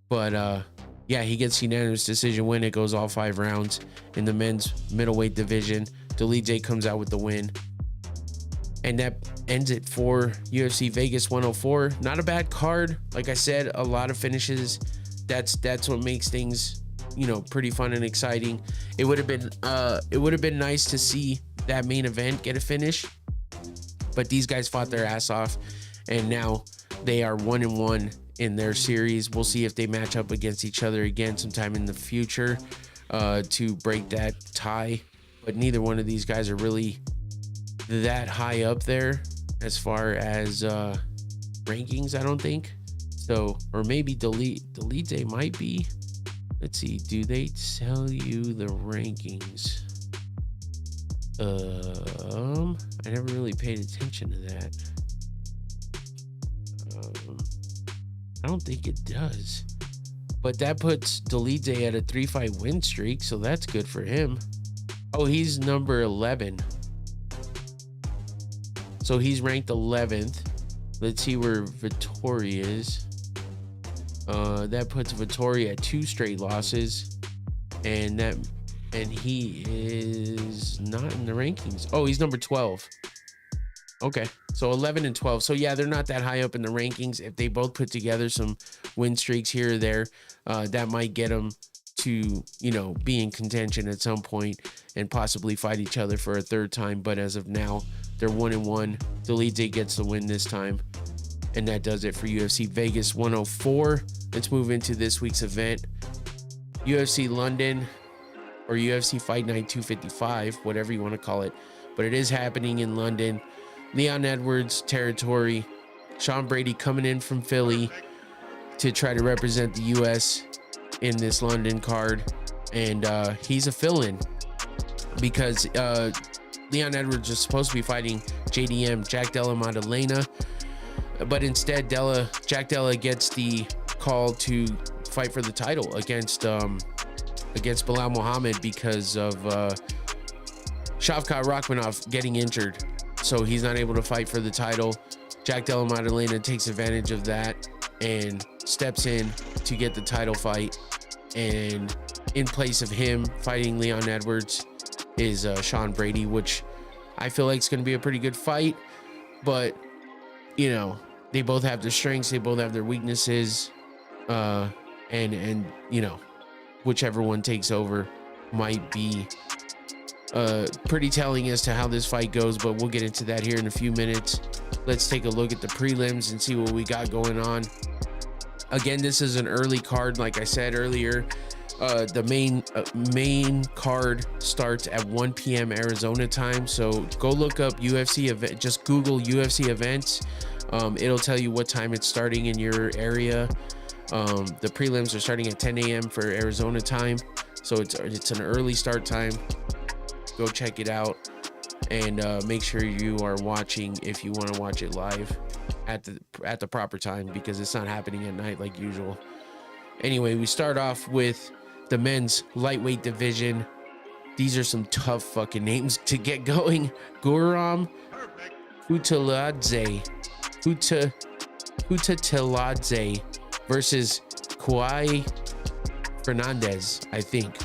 But yeah, he gets unanimous decision win. It goes all 5 rounds in the men's middleweight division. Dolidze comes out with the win, and that ends it for UFC Vegas 104. Not a bad card. Like I said, a lot of finishes. That's what makes things, pretty fun and exciting. It would have been nice to see that main event get a finish, but these guys fought their ass off, and now they are 1-1 in their series. We'll see if they match up against each other again sometime in the future to break that tie. But neither one of these guys are really that high up there as far as rankings, I don't think. So, or maybe Dolidze might be. Let's see, do they tell you the rankings? I never really paid attention to that. I don't think it does, but that puts Dolidze at a 3-fight win streak, so that's good for him. Oh, he's number 11, so he's ranked 11th. Let's see where Vettori is. That puts Vettori at 2 straight losses, and he is not in the rankings. Oh, he's number 12. Okay, so 11 and 12. So yeah, they're not that high up in the rankings. If they both put together some win streaks here or there, that might get them to, be in contention at some point and possibly fight each other for a third time. But as of now, they're 1-1. Dolidze gets the win this time. And that does it for UFC Vegas 104. Let's move into this week's event. UFC London, or UFC Fight Night 255, whatever you want to call it. But it is happening in London. Leon Edwards territory. Sean Brady coming in from Philly to try to represent the U.S. in this London card. And he's a fill-in because Leon Edwards is supposed to be fighting JDM, Jack Della Maddalena. But instead, Jack Della gets the call to fight for the title against Bilal Muhammad because of Shavkat Rakhmonov getting injured. So he's not able to fight for the title. Jack Della Maddalena takes advantage of that and steps in to get the title fight. And in place of him fighting Leon Edwards is Sean Brady, which I feel like is going to be a pretty good fight. But, you know, they both have their strengths. They both have their weaknesses. And you know, whichever one takes over might be pretty telling as to how this fight goes, but we'll get into that here in a few minutes. Let's take a look at the prelims and see what we got going on. Again, this is an early card, like I said earlier. The main card starts at 1 p.m. Arizona time, so go look up UFC event. Just Google UFC events. It'll tell you what time it's starting in your area. The prelims are starting at 10 a.m. for Arizona time, so it's an early start time. Go check it out and make sure you are watching if you want to watch it live at the proper time, because it's not happening at night like usual. Anyway, we start off with the men's lightweight division. These are some tough fucking names to get going. Guram Kutateladze versus Kwai Fernandez, I think.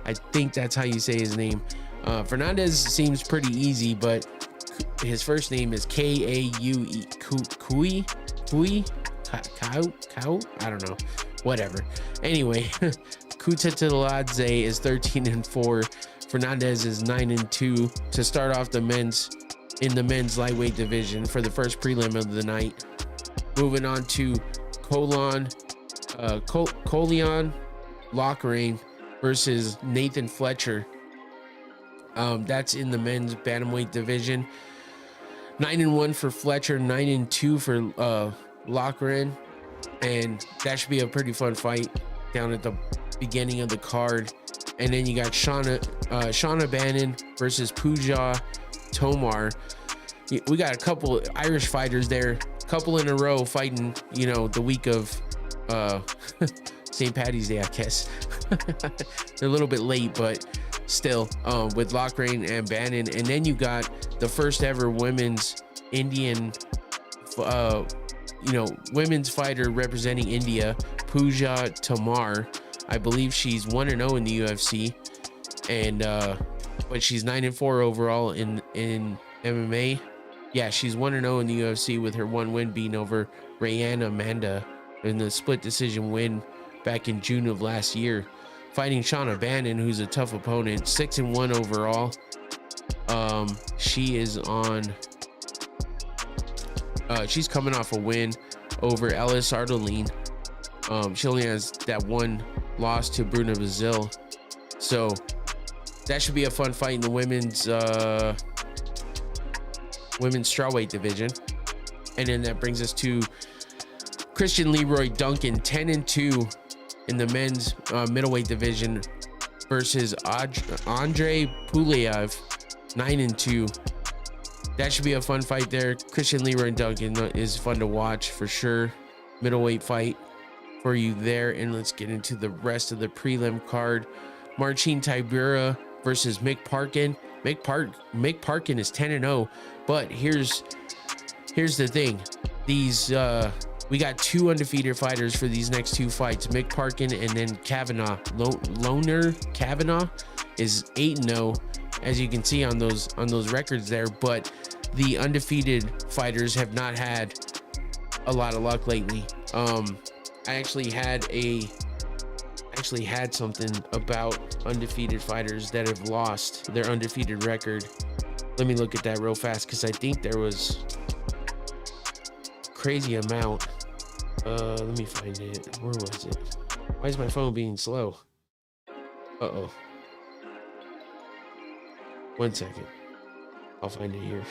I think that's how you say his name. Fernandez seems pretty easy, but his first name is K-A-U-E. Kui? Cow? I don't know. Whatever. Anyway, Kutateladze is 13-4. Fernandez is 9-2 to start off the men's lightweight division for the first prelim of the night. Moving on to Colion Lockerain versus Nathan Fletcher. That's in the men's bantamweight division. 9-1 for Fletcher, 9-2 for Lockerain, and that should be a pretty fun fight down at the beginning of the card. And then you got Shauna Bannon versus Pooja Tomar. We got a couple Irish fighters there, couple in a row fighting, you know, the week of St. Patty's Day, I guess. They're a little bit late, but still, with Lockerain and Bannon. And then you got the first ever women's Indian, women's fighter representing India, Pooja Tomar. I believe she's 1-0 in the UFC, and but she's 9-4 overall in MMA. Yeah, she's 1-0 in the UFC with her one win being over Rayanne Amanda in the split decision win back in June of last year. Fighting Shauna Bannon, who's a tough opponent, 6-1 overall. She is on. She's coming off a win over Ellis Ardoline. She only has that one loss to Bruna Bazil, so that should be a fun fight in the women's strawweight division. And then that brings us to Christian Leroy Duncan, 10-2 in the men's middleweight division versus Andre Pulayev, 9-2. That should be a fun fight there. Christian Leroy Duncan is fun to watch for sure. Middleweight fight for you there. And let's get into the rest of the prelim card. Marcin Tybura versus Mick Parkin. Mick Parkin is 10-0, but here's the thing. These we got two undefeated fighters for these next two fights. Mick Parkin and then Kavanaugh. Loner Kavanaugh is 8-0, as you can see on those records there. But the undefeated fighters have not had a lot of luck lately. I actually had something about undefeated fighters that have lost their undefeated record. Let me look at that real fast, because I think there was a crazy amount. Let me find it. Where was it? Why is my phone being slow? Uh-oh. 1 second. I'll find it here.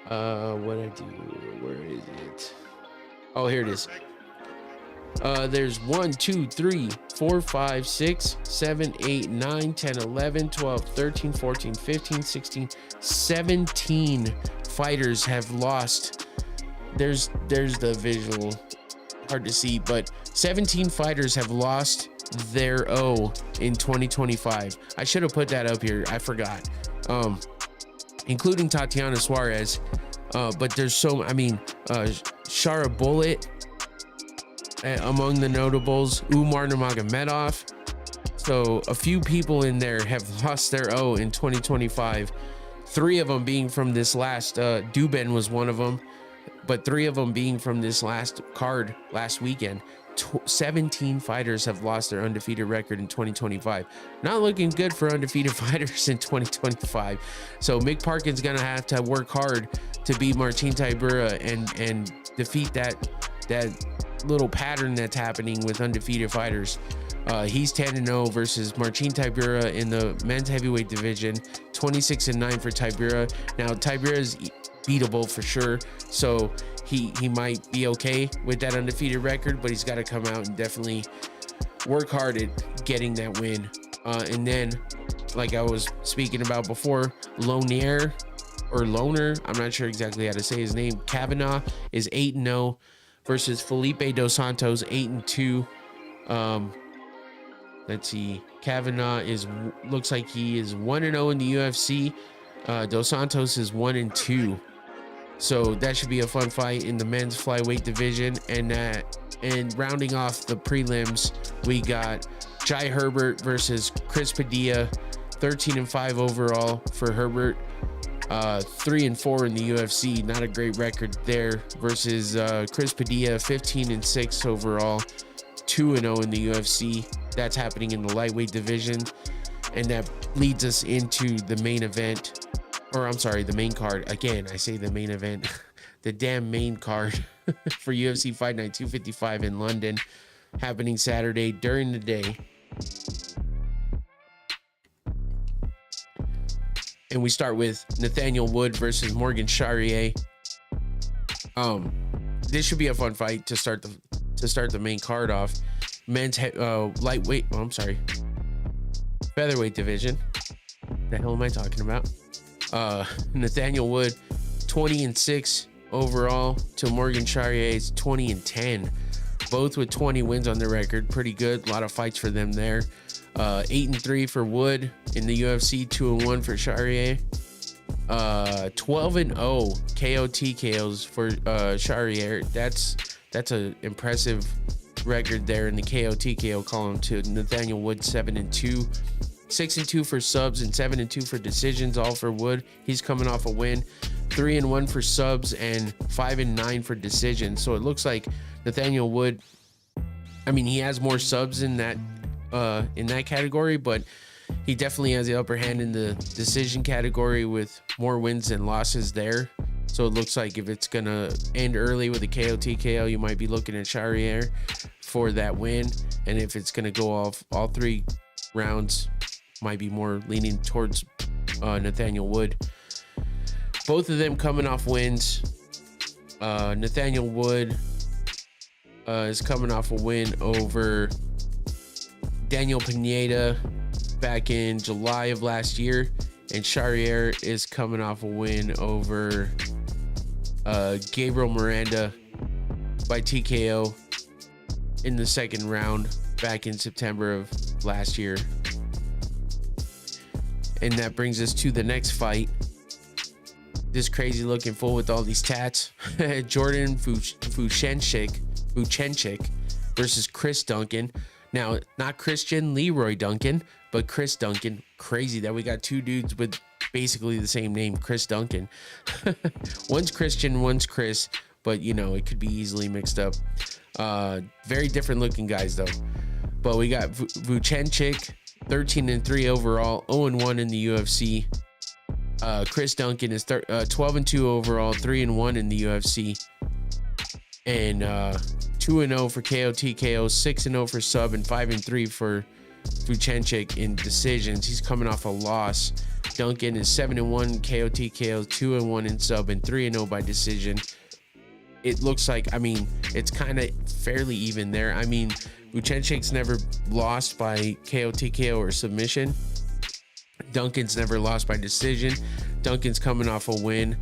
What I do? Where is it? Oh, here it is. There's 1, 2, 3, 4, 5, 6, 7, 8, 9, 10, 11, 12, 13, 14, 15, 16, 17 fighters have lost. There's the visual, hard to see, but 17 fighters have lost their O in 2025. I should have put that up here. I forgot. Including Tatiana Suarez. But there's Shara Bullet among the notables, Umar Nurmagomedov. So a few people in there have lost their O in 2025. 3 of them being from this last, Dubin was one of them, but 3 of them being from this last card last weekend. 17 fighters have lost their undefeated record in 2025. Not looking good for undefeated fighters in 2025. So Mick Parkin's gonna have to work hard to beat Marcin Tybura and defeat that little pattern that's happening with undefeated fighters. He's 10-0 versus Marcin Tybura in the men's heavyweight division. 26-9 for Tybura. Now Tybura is beatable for sure, so he might be okay with that undefeated record, but he's got to come out and definitely work hard at getting that win. And then, like I was speaking about before, Loner, I'm not sure exactly how to say his name, Kavanaugh is 8-0 versus Felipe Dos Santos, 8-2. Let's see, Kavanaugh looks like he is 1-0 in the UFC. Dos Santos is 1-2. So that should be a fun fight in the men's flyweight division. And rounding off the prelims, we got Jai Herbert versus Chris Padilla, 13-5 overall for Herbert, 3-4 in the UFC. Not a great record there. Versus Chris Padilla, 15-6 overall, 2-0 in the UFC. That's happening in the lightweight division, and that leads us into the main event. Or I'm sorry, the main card. Again, I say the main event. The damn main card for UFC Fight Night 255 in London, happening Saturday during the day. And we start with Nathaniel Wood versus Morgan Charrier. This should be a fun fight to start the main card off. Men's featherweight division. The hell am I talking about? Nathaniel Wood, 20-6 overall to Morgan Charrier's 20-10, both with 20 wins on their record. Pretty good. A lot of fights for them there. 8-3 for Wood in the UFC, 2-1 for Charrier. 12-0 KO TKOs for Charrier. That's an impressive record there in the KO TKO column to Nathaniel Wood. 7-2. 6-2 for subs and 7-2 for decisions, all for Wood. He's coming off a win. 3-1 for subs and 5-9 for decisions. So it looks like Nathaniel Wood, I mean, he has more subs in that category, but he definitely has the upper hand in the decision category with more wins and losses there. So it looks like if it's gonna end early with a KO TKO, you might be looking at Charrier for that win. And if it's gonna go off all 3 rounds, might be more leaning towards Nathaniel Wood. Both of them coming off wins. Nathaniel Wood is coming off a win over Daniel Pineda back in July of last year, and Charrier is coming off a win over Gabriel Miranda by TKO in the second round back in September of last year. And that brings us to the next fight. This crazy looking fool with all these tats. Jordan Vucenic versus Chris Duncan. Now, not Christian Leroy Duncan, but Chris Duncan. Crazy that we got 2 dudes with basically the same name, Chris Duncan. One's Christian, one's Chris, but you know, it could be easily mixed up. Very different looking guys though. But we got Vucenic, 13-3 overall, 0-1 in the UFC. Chris Duncan is 12-2 overall, 3-1 in the UFC. And 2-0 for KO TKO, 6-0 for sub, and 5-3 for Vucenic in decisions. He's coming off a loss Duncan is 7-1 KO TKO, 2-1 in sub, and 3-0 by decision. It looks like, I mean, it's kind of fairly even there. I mean, Vucenicz's never lost by KO TKO or submission. Duncan's never lost by decision. Duncan's coming off a win.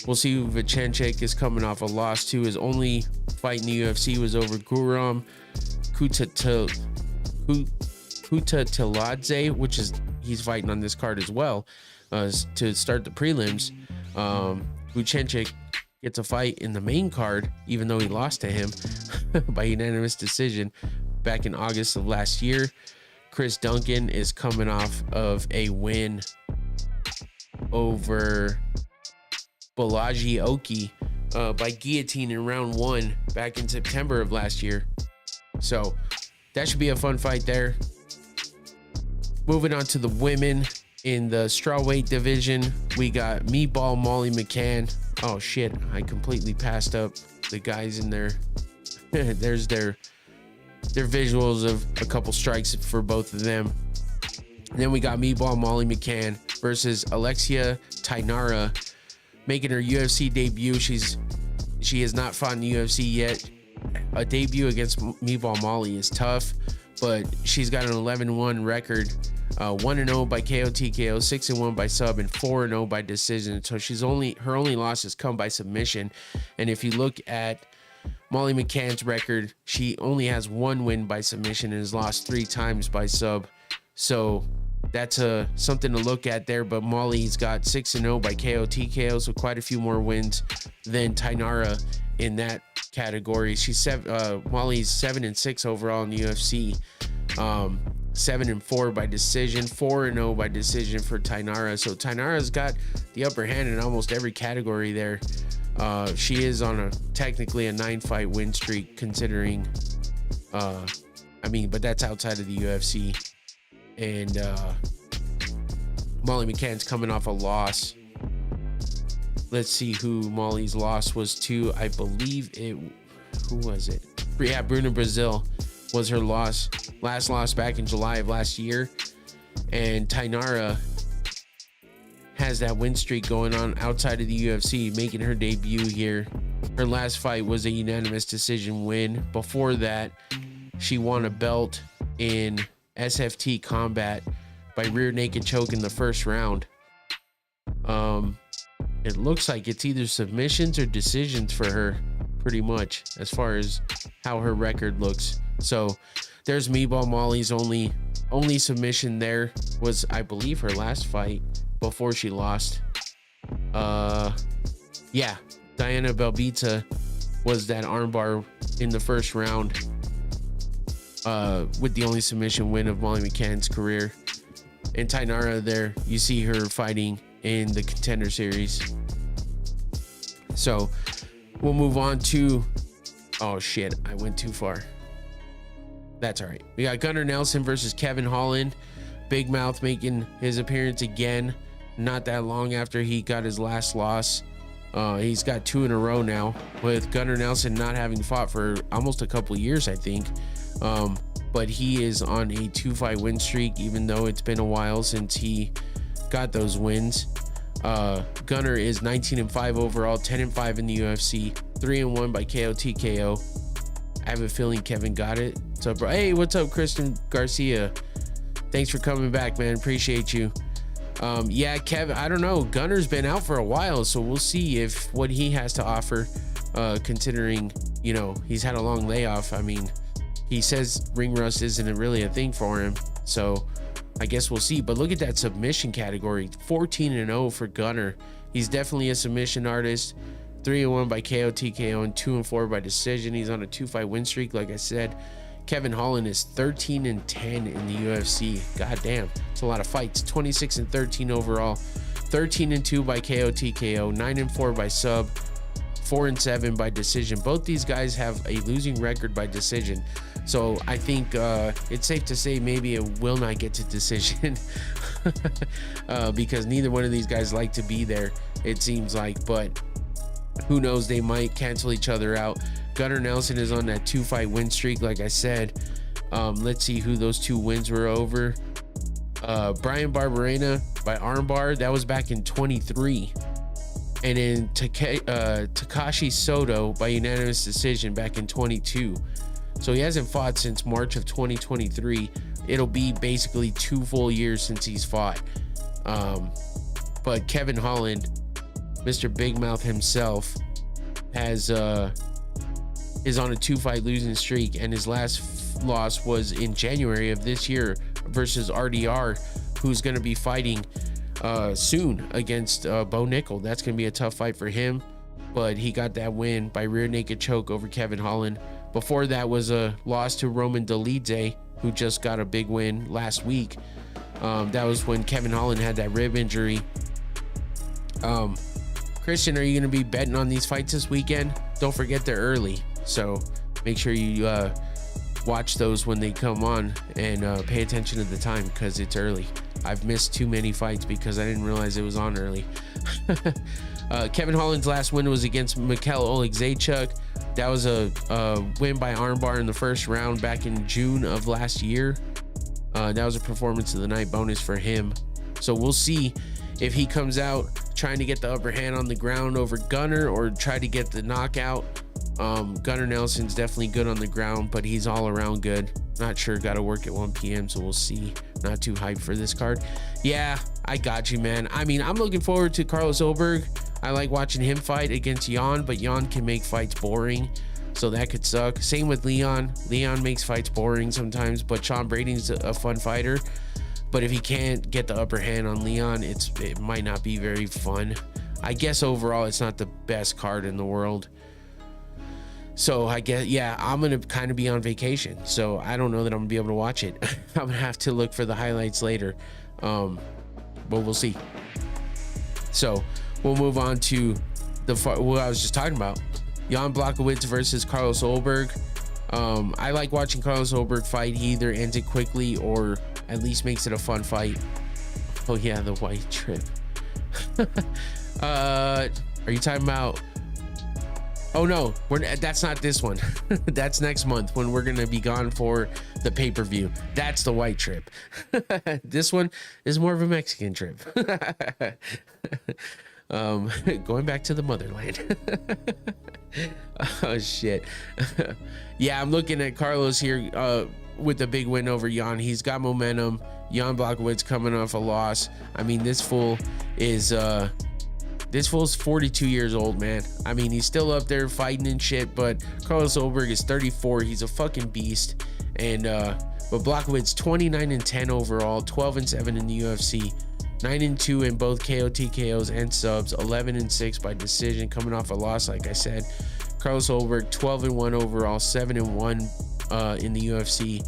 We'll see who Vucenic is coming off a loss to. His only fight in the UFC was over Guram Kutateladze, which is, he's fighting on this card as well to start the prelims. Vucenic gets a fight in the main card, even though he lost to him by unanimous decision back in August of last year. Chris Duncan is coming off of a win over Balaji Oki by guillotine in round 1 back in September of last year. So that should be a fun fight there. Moving on to the women in the strawweight division, we got Meatball Molly McCann. Oh shit, I completely passed up the guys in there. There's their visuals of a couple strikes for both of them. And then we got Meatball Molly McCann versus Alexia Tainara, making her UFC debut. She has not fought in the UFC yet. A debut against Meatball Molly is tough, but she's got an 11-1 record, 1-0 by KO TKO, 6-1 by sub, and 4-0 by decision. So her only losses come by submission. And if you look at Molly McCann's record, she only has 1 win by submission and has lost 3 times by sub. So that's something to look at there. But Molly's got 6-0 by KO TKO, so quite a few more wins than Tainara in that category. Molly's 7-6 overall in the UFC, 7-4 by decision, 4-0 by decision for Tainara. So Tainara's got the upper hand in almost every category there. She is on technically a 9-fight win streak, considering but that's outside of the UFC. And Molly McCann's coming off a loss. Let's see who Molly's loss was to. I believe who was it? Yeah, Bruna Brazil was her last loss back in July of last year. And Tainara has that win streak going on outside of the UFC, making her debut here. Her last fight was a unanimous decision win. Before that, she won a belt in SFT combat by rear naked choke in the first round. It looks like it's either submissions or decisions for her, pretty much, as far as how her record looks. So there's Meatball Molly's only submission there was, I believe, her last fight before she lost. Yeah, Diana Belbita was that armbar in the first round, with the only submission win of Molly McCann's career. And Tainara there, you see her fighting in the Contender Series. So we'll move on to, oh shit, I went too far. That's all right. We got Gunnar Nelson versus Kevin Holland. Big Mouth making his appearance again, not that long after he got his last loss. He's got 2 in a row now, with Gunnar Nelson not having fought for almost a couple years, I think. But he is on a 2-fight win streak, even though it's been a while since he got those wins. Gunnar is 19-5 overall, 10-5 in the UFC, 3-1 by KO TKO. I have a feeling Kevin got it. What's up, bro? Hey, what's up, Kristen Garcia? Thanks for coming back, man. Appreciate you. Yeah, Kevin, I don't know. Gunnar's been out for a while, so we'll see if what he has to offer, considering, he's had a long layoff. I mean, he says ring rust isn't really a thing for him, so I guess we'll see. But look at that submission category, 14-0 for Gunnar. He's definitely a submission artist. 3-1 by KO TKO and 2-4 by decision. He's on a 2-fight win streak, like I said. Kevin Holland is 13-10 in the UFC. God damn, it's a lot of fights. 26-13 overall, 13-2 by KO TKO, 9-4 by sub, 4-7 by decision. Both these guys have a losing record by decision, so I think it's safe to say maybe it will not get to decision because neither one of these guys like to be there, it seems like. But who knows, they might cancel each other out. Gunnar Nelson is on that 2-fight win streak, like I said. Let's see who those 2 wins were over. Brian Barberena by armbar, that was back in 23. And then Takashi Soto by unanimous decision back in 22. So he hasn't fought since March of 2023. It'll be basically 2 full years since he's fought. But Kevin Holland, Mr. Big Mouth himself, is on a 2-fight losing streak, and his last loss was in January of this year versus RDR, who's going to be fighting soon against Bo Nickel. That's going to be a tough fight for him, but he got that win by rear naked choke over Kevin Holland. Before that was a loss to Roman Dolidze, who just got a big win last week. That was when Kevin Holland had that rib injury. Christian, are you going to be betting on these fights this weekend? Don't forget they're early, so make sure you watch those when they come on, and pay attention to the time because it's early. I've missed too many fights because I didn't realize it was on early. Kevin Holland's last win was against Mikhail Oleksiejczuk. That was a win by armbar in the first round back in June of last year. That was a performance of the night bonus for him. So we'll see if he comes out trying to get the upper hand on the ground over Gunnar or try to get the knockout. Gunnar Nelson's definitely good on the ground, but he's all around good. Not sure, got to work at 1 p.m, so we'll see. Not too hyped for this card. Yeah, I got you, man. I mean, I'm looking forward to Carlos Oberg. I like watching him fight against Jan, but Jan can make fights boring, so that could suck. Same with Leon. Leon makes fights boring sometimes, but Sean Brady's a fun fighter. But if he can't get the upper hand on Leon, it might not be very fun. I guess overall, it's not the best card in the world. So I guess, yeah, I'm going to kind of be on vacation. So I don't know that I'm going to be able to watch it. I'm going to have to look for the highlights later. But we'll see. So we'll move on to what I was just talking about. Jan Blachowicz versus Carlos Oberg. I like watching Carlos Oberg fight. He either ends it quickly or at least makes it a fun fight. Oh yeah, the white trip. Are you talking about... Oh no, that's not this one. That's next month when we're gonna be gone for the pay-per-view. That's the white trip. This one is more of a Mexican trip. Going back to the motherland. Oh shit. Yeah, I'm looking at Carlos here with the big win over Jan. He's got momentum. Jan Blachowicz coming off a loss. I mean, this fool's 42 years old, man. I mean, he's still up there fighting and shit, but Carlos Oberg is 34. He's a fucking beast. And but Blachowicz 29-10 overall, 12-7 in the UFC, 9-2 in both KO TKOs and subs, 11-6 by decision, coming off a loss, like I said. Carlos Oberg 12-1 overall, 7-1 in the UFC.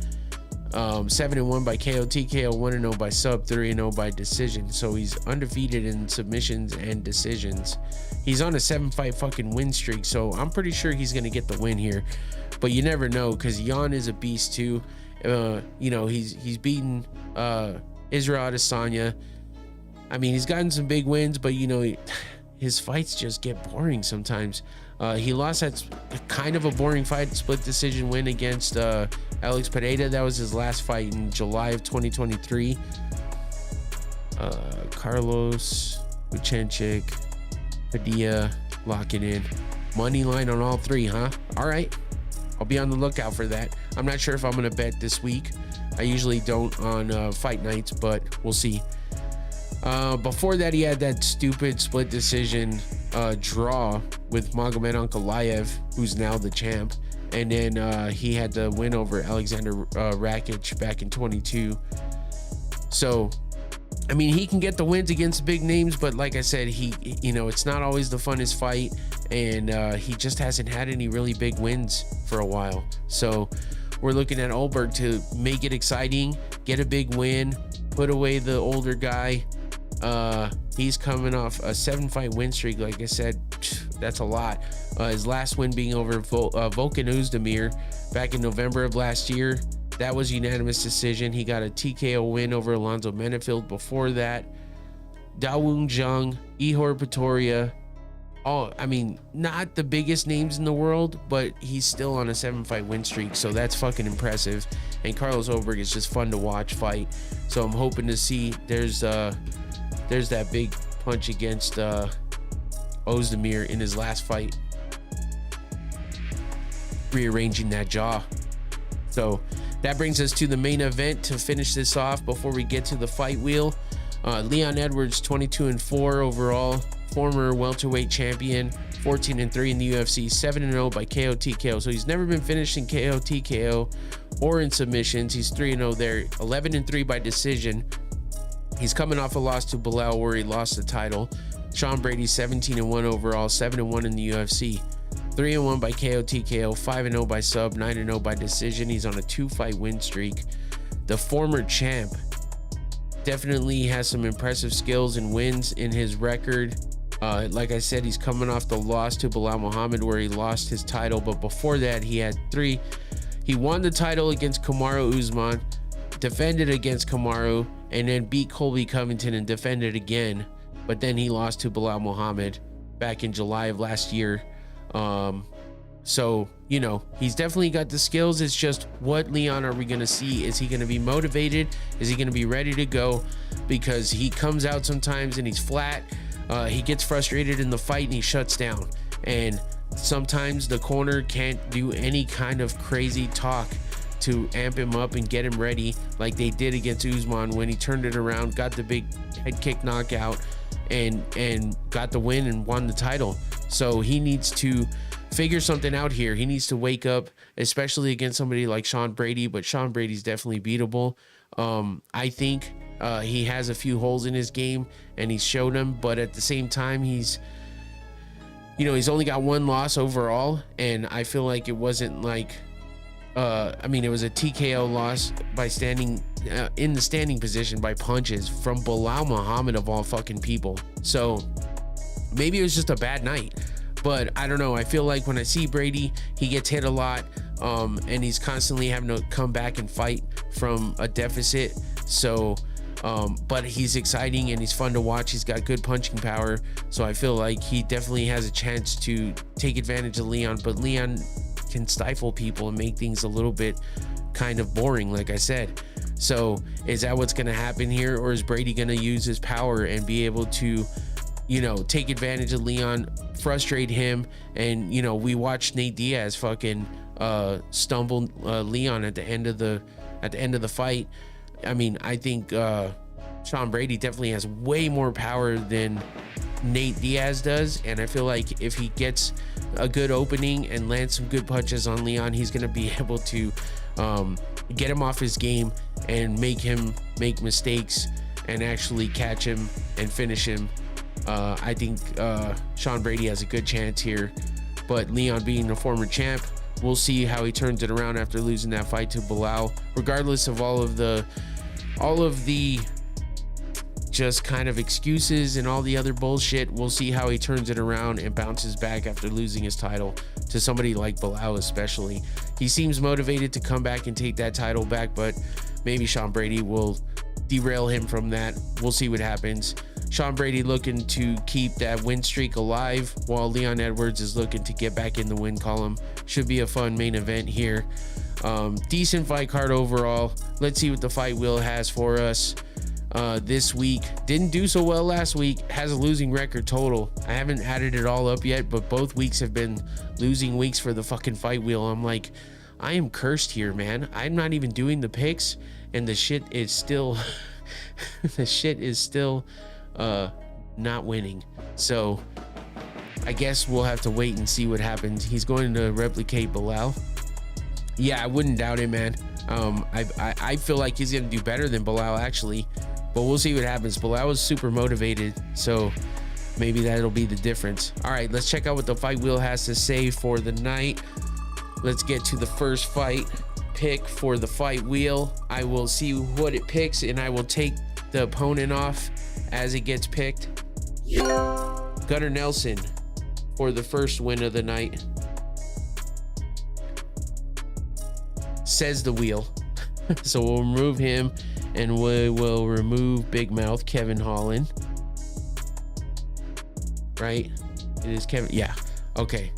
7-1 by KO TKO, 1-0 by sub, 3-0 by decision. So he's undefeated in submissions and decisions. He's on a 7-fight fucking win streak, so I'm pretty sure he's gonna get the win here. But you never know, because Jan is a beast too. You know, he's beaten Israel Adesanya. I mean, he's gotten some big wins, but you know, his fights just get boring sometimes. He lost that kind of a boring fight, split decision win against Alex Pereira. That was his last fight in July of 2023. Carlos, Vucenic, Padilla, lock it in. Money line on all three, huh? All right. I'll be on the lookout for that. I'm not sure if I'm going to bet this week. I usually don't on fight nights, but we'll see. Before that, he had that stupid split decision draw with Magomed Ankalaev, who's now the champ. And then he had the win over Alexander Rakic back in 22. So, I mean, he can get the wins against big names, but like I said, you know, it's not always the funnest fight, and he just hasn't had any really big wins for a while. So we're looking at Oberg to make it exciting, get a big win, put away the older guy. He's coming off a 7-fight win streak. Like I said, that's a lot. His last win being over Volkan Oezdemir back in November of last year. That was unanimous decision. He got a TKO win over Alonzo Menefield before that. Dawoon Jung, Ihor Pretoria, I mean, not the biggest names in the world, but he's still on a 7-fight win streak, so that's fucking impressive. And Carlos Oberg is just fun to watch fight, so I'm hoping to see there's that big punch against Ozdemir in his last fight, rearranging that jaw. So that brings us to the main event to finish this off before we get to the fight wheel. Leon Edwards, 22-4 overall, former welterweight champion, 14-3 in the UFC, 7-0 by KO TKO. So he's never been finished in KO TKO or in submissions. He's 3-0 there, 11-3 by decision. He's coming off a loss to Bilal where he lost the title. Sean Brady, 17-1 overall, 7-1 in the UFC, 3-1 by KO TKO, 5-0 by sub, 9-0 by decision. He's on a 2-fight win streak. The former champ definitely has some impressive skills and wins in his record. Like I said, he's coming off the loss to Bilal Muhammad where he lost his title, but before that he had 3. He won the title against Kamaru Usman, defended against Kamaru, and then beat Colby Covington and defended again, but then he lost to Bilal Muhammad back in July of last year. So, you know, he's definitely got the skills. It's just, what Leon are we going to see? Is he going to be motivated? Is he going to be ready to go? Because he comes out sometimes and he's flat. He gets frustrated in the fight and he shuts down. And sometimes the corner can't do any kind of crazy talk to amp him up and get him ready like they did against Usman when he turned it around, got the big head kick knockout, and got the win and won the title. So he needs to figure something out here. He needs to wake up, especially against somebody like Sean Brady, but Sean Brady's definitely beatable. I think he has a few holes in his game and he's shown them, but at the same time, he's only got 1 loss overall, and I feel like it wasn't like it was a TKO loss by standing in the standing position by punches from Bilal Muhammad of all fucking people. So maybe it was just a bad night, but I don't know. I feel like when I see Brady, he gets hit a lot, and he's constantly having to come back and fight from a deficit. So, but he's exciting and he's fun to watch. He's got good punching power. So I feel like he definitely has a chance to take advantage of Leon, but Leon can stifle people and make things a little bit kind of boring, like I said. So is that what's going to happen here, or is Brady going to use his power and be able to, take advantage of Leon, frustrate him? And we watched Nate Diaz fucking stumble Leon at the end of the fight. I mean, I think Sean Brady definitely has way more power than Nate Diaz does, and I feel like if he gets a good opening and lands some good punches on Leon, he's going to be able to get him off his game and make him make mistakes and actually catch him and finish him. I think Sean Brady has a good chance here, but Leon being a former champ, we'll see how he turns it around after losing that fight to Bilal. Regardless of all of the just kind of excuses and all the other bullshit, we'll see how he turns it around and bounces back after losing his title to somebody like Bilal. Especially, he seems motivated to come back and take that title back, but maybe Sean Brady will derail him from that. We'll see what happens. Sean Brady looking to keep that win streak alive, while Leon Edwards is looking to get back in the win column. Should be a fun main event here. Decent fight card overall. Let's see what the fight wheel has for us this week. Didn't do so well last week. Has a losing record total. I haven't added it all up yet, but both weeks have been losing weeks for the fucking fight wheel. I'm like, I am cursed here, man. I'm not even doing the picks, and the shit is still not winning. So I guess we'll have to wait and see what happens. He's going to replicate Bilal. Yeah, I wouldn't doubt it, man. I feel like he's gonna do better than Bilal, actually, but we'll see what happens. Bilal was super motivated, so maybe that'll be the difference. All right, let's check out what the fight wheel has to say for the night. Let's get to the first fight pick for the fight wheel. I will see what it picks, and I will take the opponent off as it gets picked. Gunnar Nelson for the first win of the night, says the wheel. So we'll remove him, and we will remove Big Mouth Kevin Holland, right? It is Kevin. Yeah. Okay.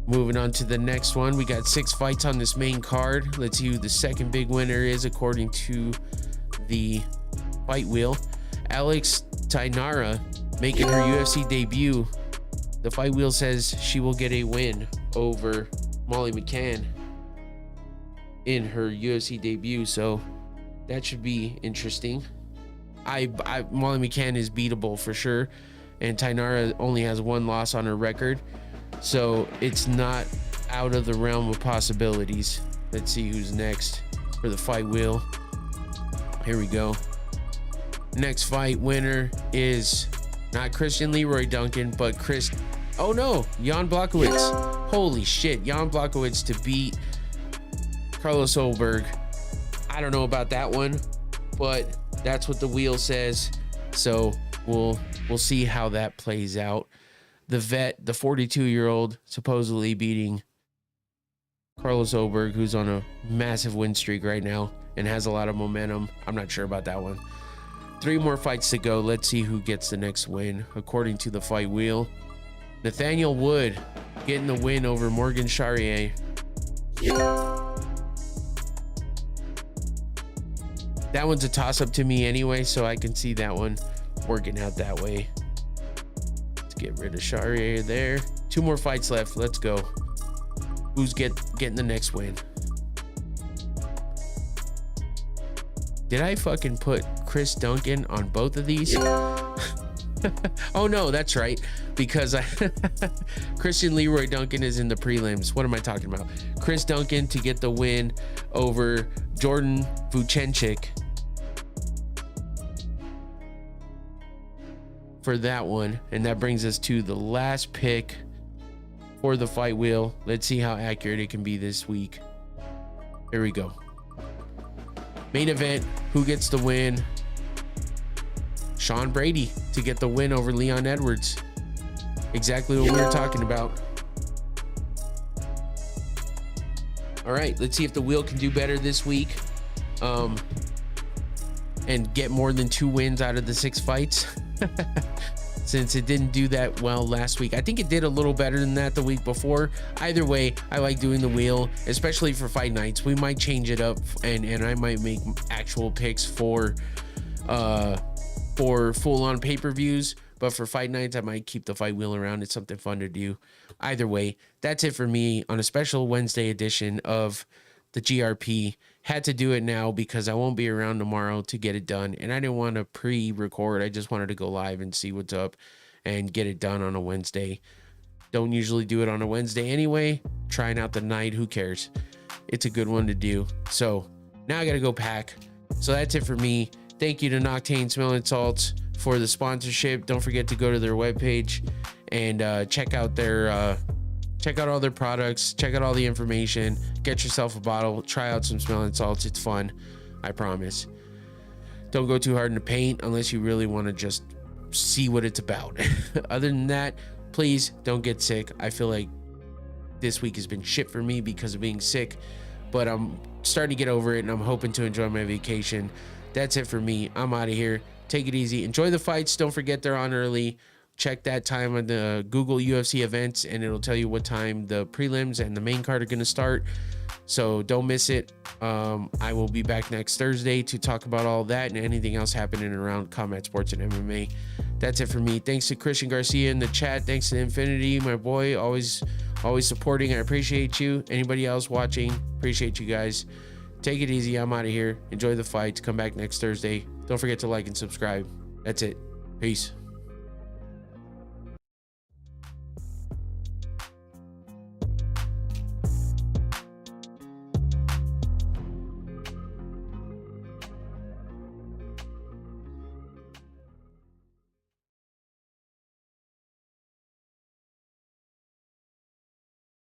Moving on to the next one. We got 6 fights on this main card. Let's see who the second big winner is according to the fight wheel. Alex Tainara making her UFC debut. The fight wheel says she will get a win over Molly McCann in her UFC debut, so that should be interesting. Molly McCann is beatable for sure, and Tainara only has 1 loss on her record, so it's not out of the realm of possibilities. Let's see who's next for the fight wheel. Here we go. Next fight winner is not Christian Leroy Duncan, but Jan Blachowicz. Holy shit, Jan Blachowicz to beat Carlos Olberg. I don't know about that one, but that's what the wheel says. So we'll see how that plays out. The vet, the 42-year-old, supposedly beating Carlos Olberg, who's on a massive win streak right now and has a lot of momentum. I'm not sure about that one. 3 more fights to go. Let's see who gets the next win according to the fight wheel. Nathaniel Wood getting the win over Morgan Charrier. That one's a toss-up to me anyway, so I can see that one working out that way. Let's get rid of Charrier there. 2 more fights left. Let's go. Who's getting the next win? Did I fucking put Chris Duncan on both of these? Oh no, that's right, because Christian Leroy Duncan is in the prelims. What am I talking about? Chris Duncan to get the win over Jordan Vucenic for that one, and that brings us to the last pick for the fight wheel. Let's see how accurate it can be this week. Here we go. Main event, who gets the win? Sean Brady to get the win over Leon Edwards. Exactly what we were talking about. All right, let's see if the wheel can do better this week and get more than 2 wins out of the 6 fights. Since it didn't do that well last week. I think it did a little better than that the week before. Either way, I like doing the wheel, especially for fight nights. We might change it up, and I might make actual picks for full-on pay-per-views, but for fight nights, I might keep the fight wheel around. It's something fun to do. Either way, that's it for me on a special Wednesday edition of the GRP. Had to do it now because I won't be around tomorrow to get it done, and I didn't want to pre-record. I just wanted to go live and see what's up and get it done on a Wednesday. Don't usually do it on a Wednesday anyway. Trying out the night, who cares? It's a good one to do. So now I gotta go pack. So that's it for me. Thank you to Noctane Smelling Salts for the sponsorship. Don't forget to go to their webpage and check out all their products, check out all the information, get yourself a bottle, try out some smelling salts. It's fun, I promise. Don't go too hard in the paint unless you really want to just see what it's about. Other than that, please don't get sick. I feel like this week has been shit for me because of being sick, but I'm starting to get over it and I'm hoping to enjoy my vacation. That's it for me. I'm out of here. Take it easy. Enjoy the fights. Don't forget they're on early. Check that time on the Google UFC events and it'll tell you what time the prelims and the main card are going to start. So don't miss it. I will be back next Thursday to talk about all that and anything else happening around combat sports and MMA. That's it for me. Thanks to Christian Garcia in the chat. Thanks to Infinity, my boy, always supporting. I appreciate you. Anybody else watching, appreciate you guys. Take it easy. I'm out of here. Enjoy the fights. Come back next Thursday. Don't forget to like and subscribe. That's it. Peace.